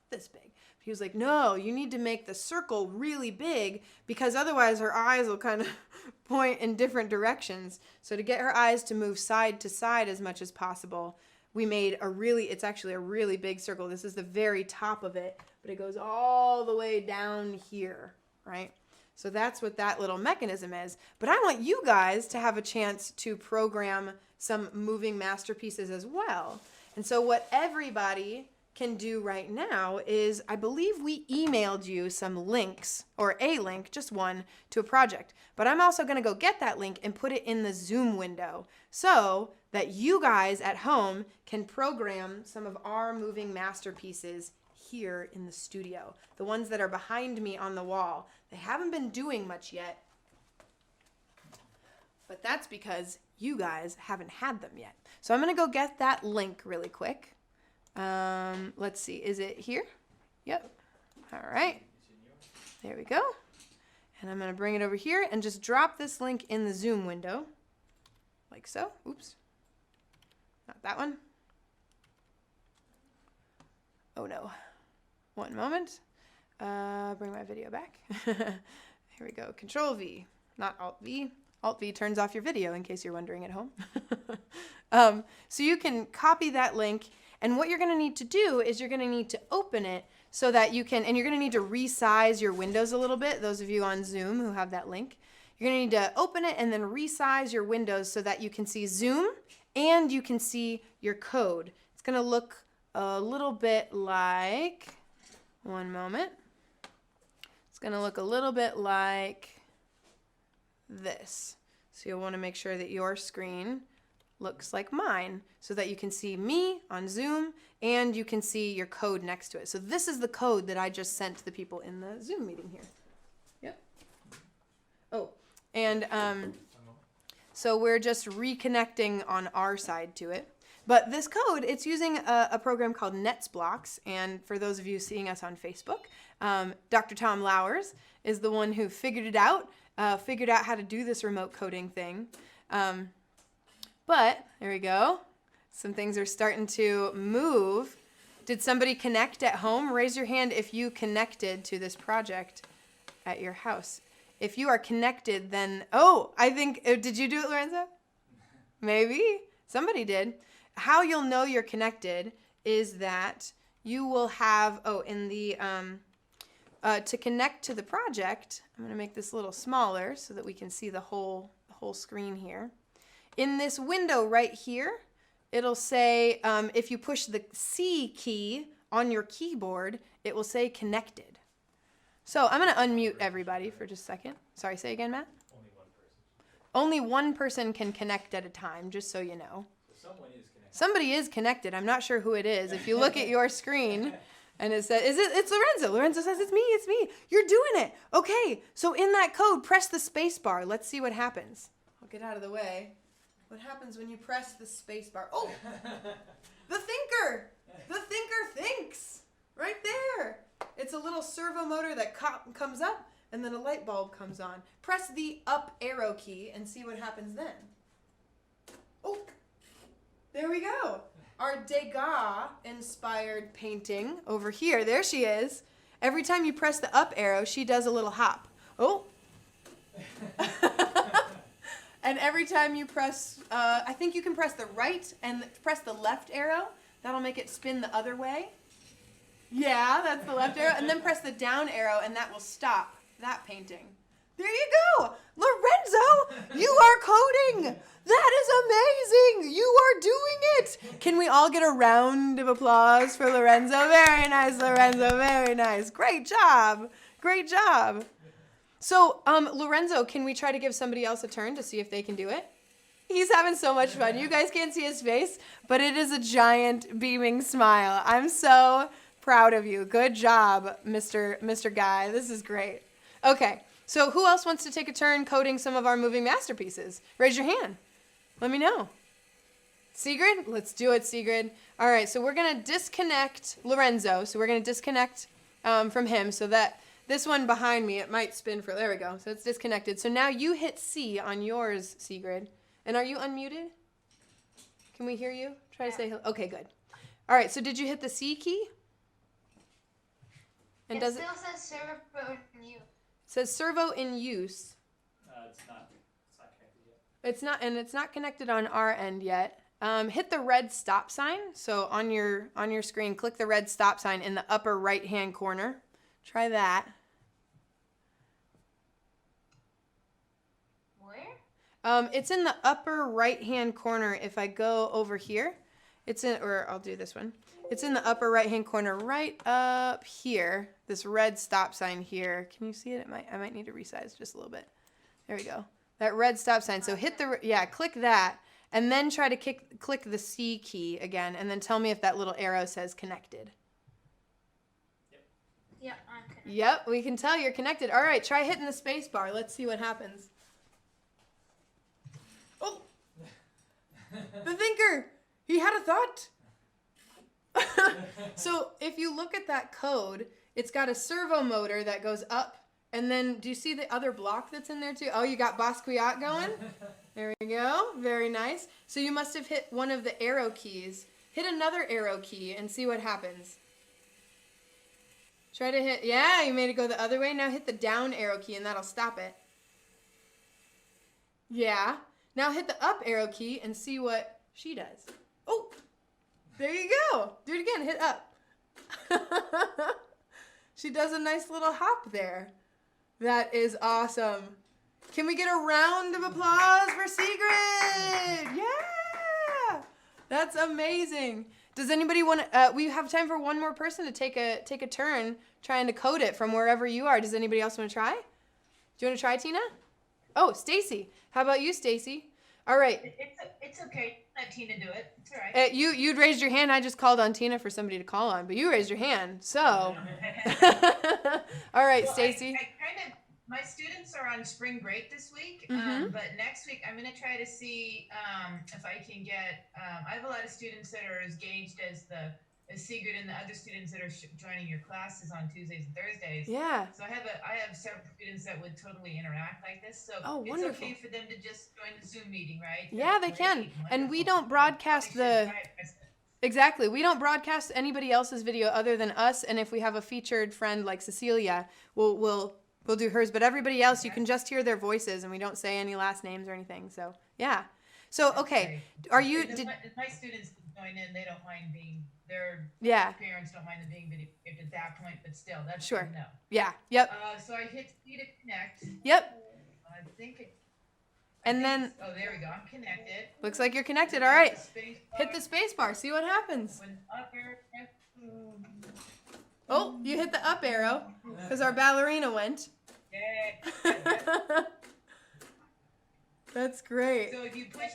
A: this big. He was like, no, you need to make the circle really big, because otherwise her eyes will kind of point in different directions. So to get her eyes to move side to side as much as possible, we made it's actually a really big circle. This is the very top of it, but it goes all the way down here, right? So that's what that little mechanism is. But I want you guys to have a chance to program some moving masterpieces as well. And so what everybody can do right now is, I believe we emailed you some links, or a link, just one, to a project. But I'm also going to go get that link and put it in the Zoom window so that you guys at home can program some of our moving masterpieces here in the studio. The ones that are behind me on the wall. They haven't been doing much yet, but that's because you guys haven't had them yet. So I'm going to go get that link really quick. Let's see, is it here? Yep. All right. There we go. And I'm going to bring it over here and just drop this link in the Zoom window, like so. Oops. Not that one. Oh no. One moment. Bring my video back. Here we go. Control V, not Alt V. Alt V turns off your video, in case you're wondering at home. So you can copy that link, and what you're going to need to do is you're going to need to open it so that you can, and you're going to need to resize your windows a little bit, those of you on Zoom who have that link. You're going to need to open it and then resize your windows so that you can see Zoom and you can see your code. It's going to look a little bit like, one moment. It's going to look a little bit like this. So you'll want to make sure that your screen looks like mine so that you can see me on Zoom and you can see your code next to it. So this is the code that I just sent to the people in the Zoom meeting here. Yep. Oh, and so we're just reconnecting on our side to it. But this code, it's using a program called NetsBlocks. And for those of you seeing us on Facebook, Dr. Tom Lowers is the one who figured out how to do this remote coding thing. But there we go. Some things are starting to move. Did somebody connect at home? Raise your hand if you connected to this project at your house. If you are connected, then, oh, I think, did you do it, Lorenzo? Maybe. Somebody did. How you'll know you're connected is that you will have, in the, to connect to the project, I'm going to make this a little smaller so that we can see the whole screen here. In this window right here, it'll say, if you push the C key on your keyboard, it will say connected. So I'm going to unmute everybody for just a second. Sorry, say again, Matt?
H: Only one person.
A: Only one person can connect at a time, just so you know.
H: Someone is connected.
A: Somebody is connected. I'm not sure who it is. If you look at your screen and it says, it's Lorenzo. Lorenzo says, it's me. You're doing it. Okay, so in that code, press the space bar. Let's see what happens. I'll get out of the way. What happens when you press the space bar? Oh, the thinker. The thinker thinks. Right there. It's a little servo motor that comes up and then a light bulb comes on. Press the up arrow key and see what happens then. Oh, there we go. Our Degas inspired painting over here. There she is. Every time you press the up arrow, she does a little hop. Oh. And every time you press, I think you can press the right and press the left arrow. That'll make it spin the other way. Yeah, that's the left arrow. And then press the down arrow and that will stop that painting. There you go. Lorenzo, you are coding. That is amazing. You are doing it. Can we all get a round of applause for Lorenzo? Very nice, Lorenzo. Very nice. Great job. Great job. So, Lorenzo, can we try to give somebody else a turn to see if they can do it? He's having so much fun. You guys can't see his face, but it is a giant beaming smile. I'm so proud of you. Good job, Mr. Guy. This is great. Okay, so who else wants to take a turn coding some of our moving masterpieces? Raise your hand. Let me know. Sigrid? Let's do it, Sigrid. All right, so we're going to disconnect Lorenzo. So we're going to disconnect from him so that this one behind me, it might spin for, there we go. So it's disconnected. So now you hit C on yours, Sigrid. And are you unmuted? Can we hear you? Try to say hello. Okay, good. All right, so did you hit the C key? And
C: It still says servo in use.
A: It says servo in use.
H: It's not connected yet.
A: It's not connected on our end yet. Hit the red stop sign. So on your screen, click the red stop sign in the upper right-hand corner. Try that. It's in the upper right-hand corner. If I go over here, or I'll do this one. It's in the upper right-hand corner, right up here. This red stop sign here. Can you see it? I might need to resize just a little bit. There we go. That red stop sign. So click that, and then try to click the C key again, and then tell me if that little arrow says connected.
C: Yep, I'm connected.
A: Yep, we can tell you're connected. All right, try hitting the space bar. Let's see what happens. Oh, the thinker. He had a thought. So if you look at that code, it's got a servo motor that goes up. And then do you see the other block that's in there too? Oh, you got Basquiat going? There we go. Very nice. So you must have hit one of the arrow keys. Hit another arrow key and see what happens. Try to hit, yeah, you made it go the other way. Now hit the down arrow key and that'll stop it. Yeah. Now hit the up arrow key and see what she does. Oh, there you go. Do it again, hit up. She does a nice little hop there. That is awesome. Can we get a round of applause for Sigrid? Yeah, that's amazing. Does anybody want to, we have time for one more person to take a turn trying to code it from wherever you are. Does anybody else want to try? Do you want to try, Tina? Oh, Stacy. How about you, Stacy? All right.
B: It's okay. Let Tina do it. It's all right.
A: You'd raised your hand. I just called on Tina for somebody to call on, but you raised your hand. So, all right,
B: Well,
A: Stacy.
B: My students are on spring break this week, but next week I'm going to try to see if I can get. I have a lot of students that are as engaged as Sigrid and the other students that are joining your classes on Tuesdays and Thursdays.
A: Yeah.
B: So I have several students that would totally interact like this. So
A: wonderful.
B: It's okay for them to just join the Zoom meeting, right?
A: Yeah, they can. And we don't broadcast Exactly. We don't broadcast anybody else's video other than us. And if we have a featured friend like Cecilia, we'll do hers. But everybody else, you can just hear their voices, and we don't say any last names or anything. So yeah. So okay, are you?
B: My students join in. They don't mind being. Their parents don't mind them being videotaped at that point, but still, that's
A: sure.
B: Good to know.
A: Yeah. Yep.
B: So I hit C to connect.
A: Yep.
B: I think.
A: Then.
B: Oh, there we go. I'm connected.
A: Looks like you're connected. All right. Hit the space bar. See what happens. Oh, you hit the up arrow because our ballerina went.
B: Yay.
A: That's great.
B: So if you push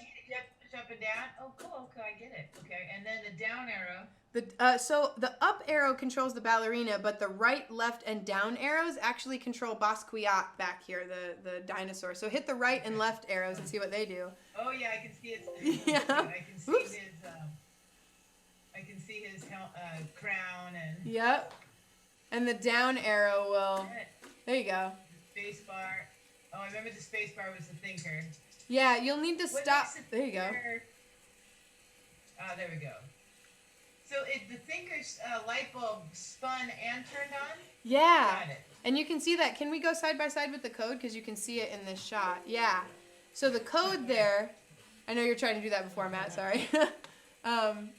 B: up and down. Oh, cool. Okay, I get it. Okay, and then the down arrow.
A: So the up arrow controls the ballerina, but the right, left, and down arrows actually control Basquiat back here, the dinosaur. So hit the right and left arrows and see what they do.
B: Oh yeah, I can see it.
A: Yeah.
B: I can see his. I can see his crown and.
A: Yep. And the down arrow will. There you go.
B: The space bar. Oh, I remember the space bar was the thinker.
A: Yeah, you'll need to stop. There you go.
B: There we go. So the thinker's light bulb spun and turned on?
A: Yeah.
B: Got it.
A: And you can see that. Can we go side by side with the code? Because you can see it in this shot. Yeah. So the code there, I know you're trying to do that before, Matt, sorry.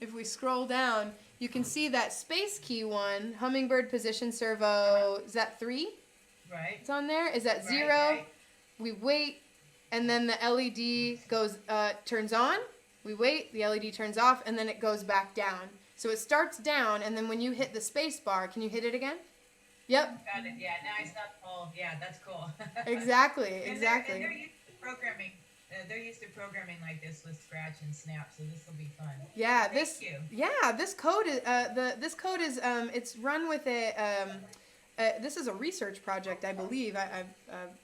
A: If we scroll down, you can see that space key one, Hummingbird position servo, is that 3?
B: Right.
A: It's on there. Is that 0?
B: Right.
A: We wait, and then the LED goes turns on. We wait, the LED turns off, and then it goes back down. So it starts down, and then when you hit the space bar, can you hit it again? Yep.
B: Got it. Yeah. Now it's not all. Yeah, that's cool.
A: Exactly.
B: And
A: Exactly.
B: they're used to programming. They're used to programming like this with Scratch and Snap, so this will be fun.
A: Yeah.
B: Thank you.
A: Yeah. This code is this code is it's run with a. This is a research project, I believe.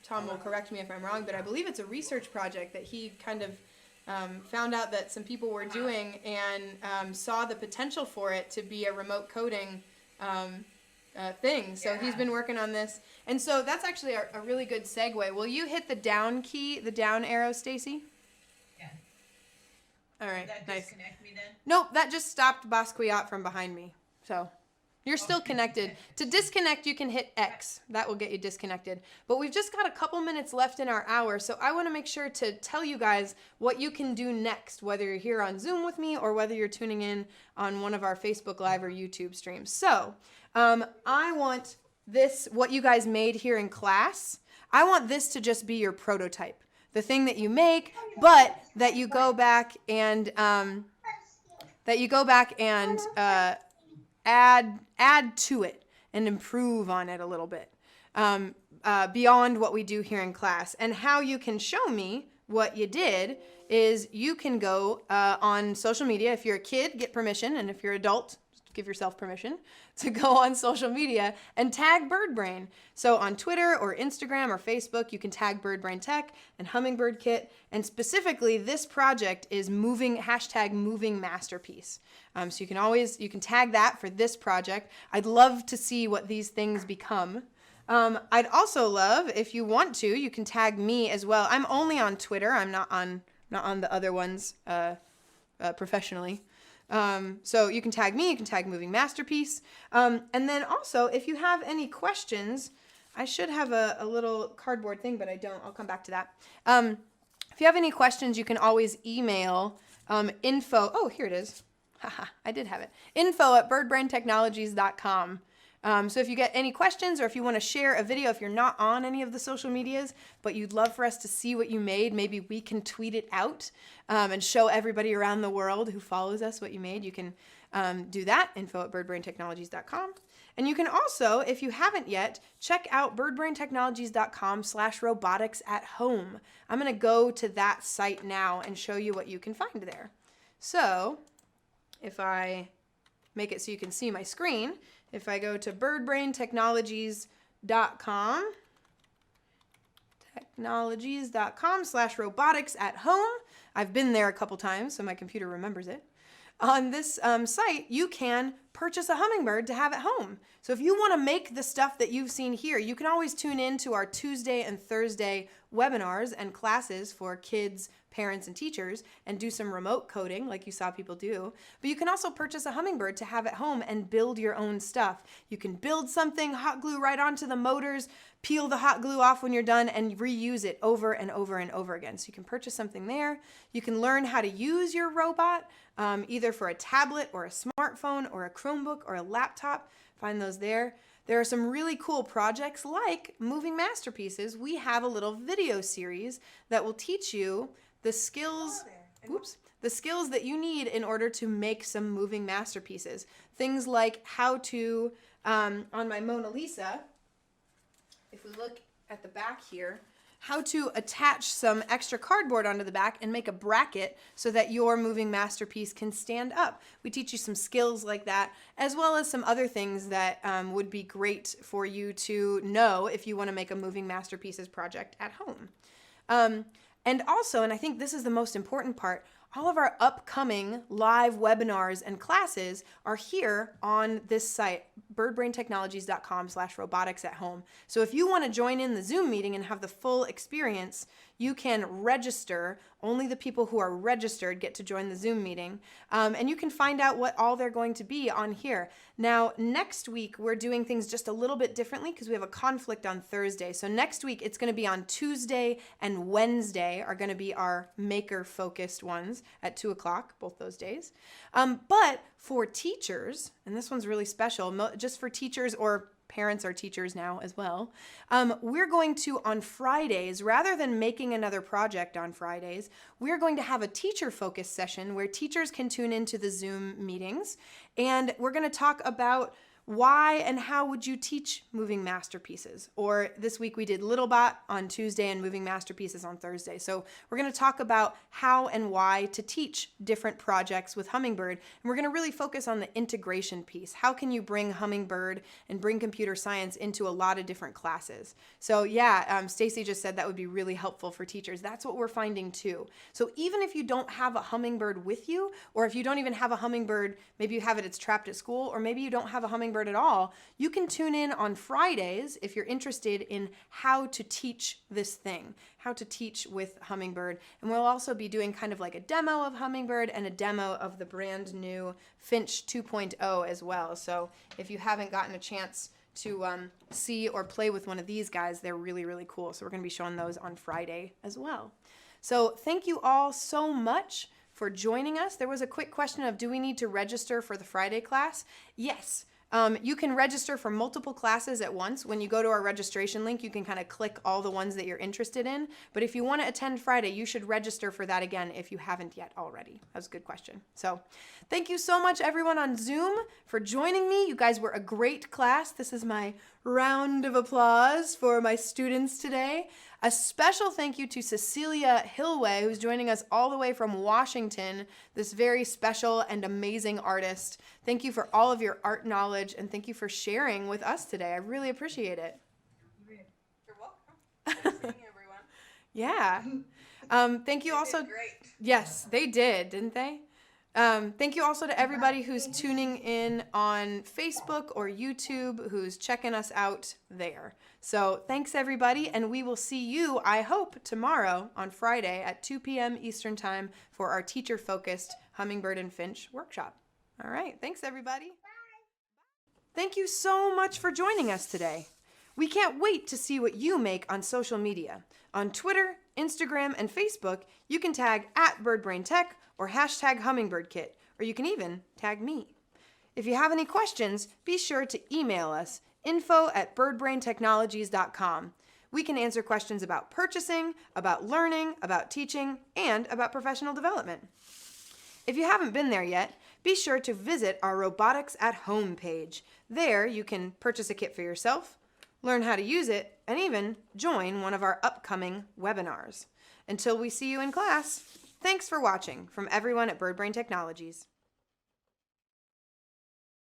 A: Tom will correct me if I'm wrong, but I believe it's a research project that he kind of found out that some people were doing and saw the potential for it to be a remote coding thing. So he's been working on this. And so that's actually a really good segue. Will you hit the down key, the down arrow, Stacy?
B: Yeah.
A: All right,
B: Does that
A: nice.
B: disconnect me then?
A: Nope, that just stopped Basquiat from behind me. So you're still connected. To disconnect, you can hit X. That will get you disconnected. But we've just got a couple minutes left in our hour, so I want to make sure to tell you guys what you can do next, whether you're here on Zoom with me or whether you're tuning in on one of our Facebook Live or YouTube streams. So I want this, what you guys made here in class, I want this to just be your prototype. the thing that you make, but that you go back and add to it and improve on it a little bit beyond what we do here in class. And how you can show me what you did is you can go on social media. If you're a kid, get permission, and if you're an adult, give yourself permission to go on social media and tag BirdBrain. So on Twitter or Instagram or Facebook, you can tag BirdBrain Tech and Hummingbird Kit. And specifically, this project is moving masterpiece. So you can tag that for this project. I'd love to see what these things become. I'd also love, if you want to, you can tag me as well. I'm only on Twitter. I'm not on the other ones professionally. So you can tag me, you can tag Moving Masterpiece. And then also, if you have any questions, I should have a little cardboard thing, but I don't. I'll come back to that. If you have any questions, you can always email info. Oh, here it is. Haha, I did have it. info@birdbraintechnologies.com. So if you get any questions, or if you want to share a video, if you're not on any of the social medias, but you'd love for us to see what you made, maybe we can tweet it out and show everybody around the world who follows us what you made. You can do that, info@birdbraintechnologies.com. And you can also, if you haven't yet, check out birdbraintechnologies.com/robotics@home. I'm going to go to that site now and show you what you can find there. So if I make it so you can see my screen, if I go to birdbraintechnologies.com/robotics@home, I've been there a couple times, so my computer remembers it. On this site, you can purchase a hummingbird to have at home. So if you want to make the stuff that you've seen here, you can always tune in to our Tuesday and Thursday webinars and classes for kids, parents, and teachers, and do some remote coding like you saw people do. But you can also purchase a hummingbird to have at home and build your own stuff. You can build something, hot glue right onto the motors, peel the hot glue off when you're done, and reuse it over and over and over again. So you can purchase something there. You can learn how to use your robot, either for a tablet or a smartphone or a Chromebook or a laptop. Find those there. There are some really cool projects like Moving Masterpieces. We have a little video series that will teach you the skills that you need in order to make some moving masterpieces. Things like how to, on my Mona Lisa, if we look at the back here, how to attach some extra cardboard onto the back and make a bracket so that your moving masterpiece can stand up. We teach you some skills like that, as well as some other things that would be great for you to know if you want to make a moving masterpieces project at home. And also, and I think this is the most important part, all of our upcoming live webinars and classes are here on this site, birdbraintechnologies.com/robotics@home. So if you want to join in the Zoom meeting and have the full experience, you can register. Only the people who are registered get to join the Zoom meeting. And you can find out what all they're going to be on here. Now, next week, we're doing things just a little bit differently because we have a conflict on Thursday. So next week, it's going to be on Tuesday and Wednesday are going to be our maker-focused ones at 2 o'clock, both those days. But for teachers, and this one's really special, just for teachers, or parents are teachers now as well, we're going to, on Fridays, rather than making another project on Fridays, we're going to have a teacher-focused session where teachers can tune into the Zoom meetings, and we're going to talk about why and how would you teach moving masterpieces? Or this week we did Littlebot on Tuesday and moving masterpieces on Thursday. So we're going to talk about how and why to teach different projects with Hummingbird. And we're going to really focus on the integration piece. How can you bring Hummingbird and bring computer science into a lot of different classes? So yeah, Stacy just said that would be really helpful for teachers. That's what we're finding too. So even if you don't have a Hummingbird with you, or if you don't even have a Hummingbird, maybe you have it, it's trapped at school, or maybe you don't have a Hummingbird at all, you can tune in on Fridays if you're interested in how to teach this thing, how to teach with Hummingbird. And we'll also be doing kind of like a demo of Hummingbird and a demo of the brand new Finch 2.0 as well. So if you haven't gotten a chance to see or play with one of these guys, they're really, really cool. So we're going to be showing those on Friday as well. So thank you all so much for joining us. There was a quick question of, do we need to register for the Friday class? Yes. You can register for multiple classes at once. When you go to our registration link, you can kind of click all the ones that you're interested in. But if you want to attend Friday, you should register for that again if you haven't yet already. That was a good question. So thank you so much, everyone on Zoom, for joining me. You guys were a great class. This is my round of applause for my students today. A special thank you to Cecilia Hillway, who's joining us all the way from Washington, this very special and amazing artist. Thank you for all of your art knowledge, and thank you for sharing with us today. I really appreciate it.
D: You're welcome. Nice seeing everyone.
A: Yeah. Thank you also.
D: They did great.
A: Yes, they did, didn't they? Thank you also to everybody who's tuning in on Facebook or YouTube, who's checking us out there. So thanks, everybody, and we will see you, I hope, tomorrow on Friday at 2 p.m. Eastern Time for our teacher-focused Hummingbird and Finch workshop. All right, thanks, everybody. Thank you so much for joining us today. We can't wait to see what you make on social media. On Twitter, Instagram, and Facebook, you can tag @BirdBrainTech or #HummingbirdKit, or you can even tag me. If you have any questions, be sure to email us, info@birdbraintechnologies.com. We can answer questions about purchasing, about learning, about teaching, and about professional development. If you haven't been there yet, be sure to visit our Robotics at Home page. There you can purchase a kit for yourself, learn how to use it, and even join one of our upcoming webinars. Until we see you in class, thanks for watching from everyone at BirdBrain Technologies.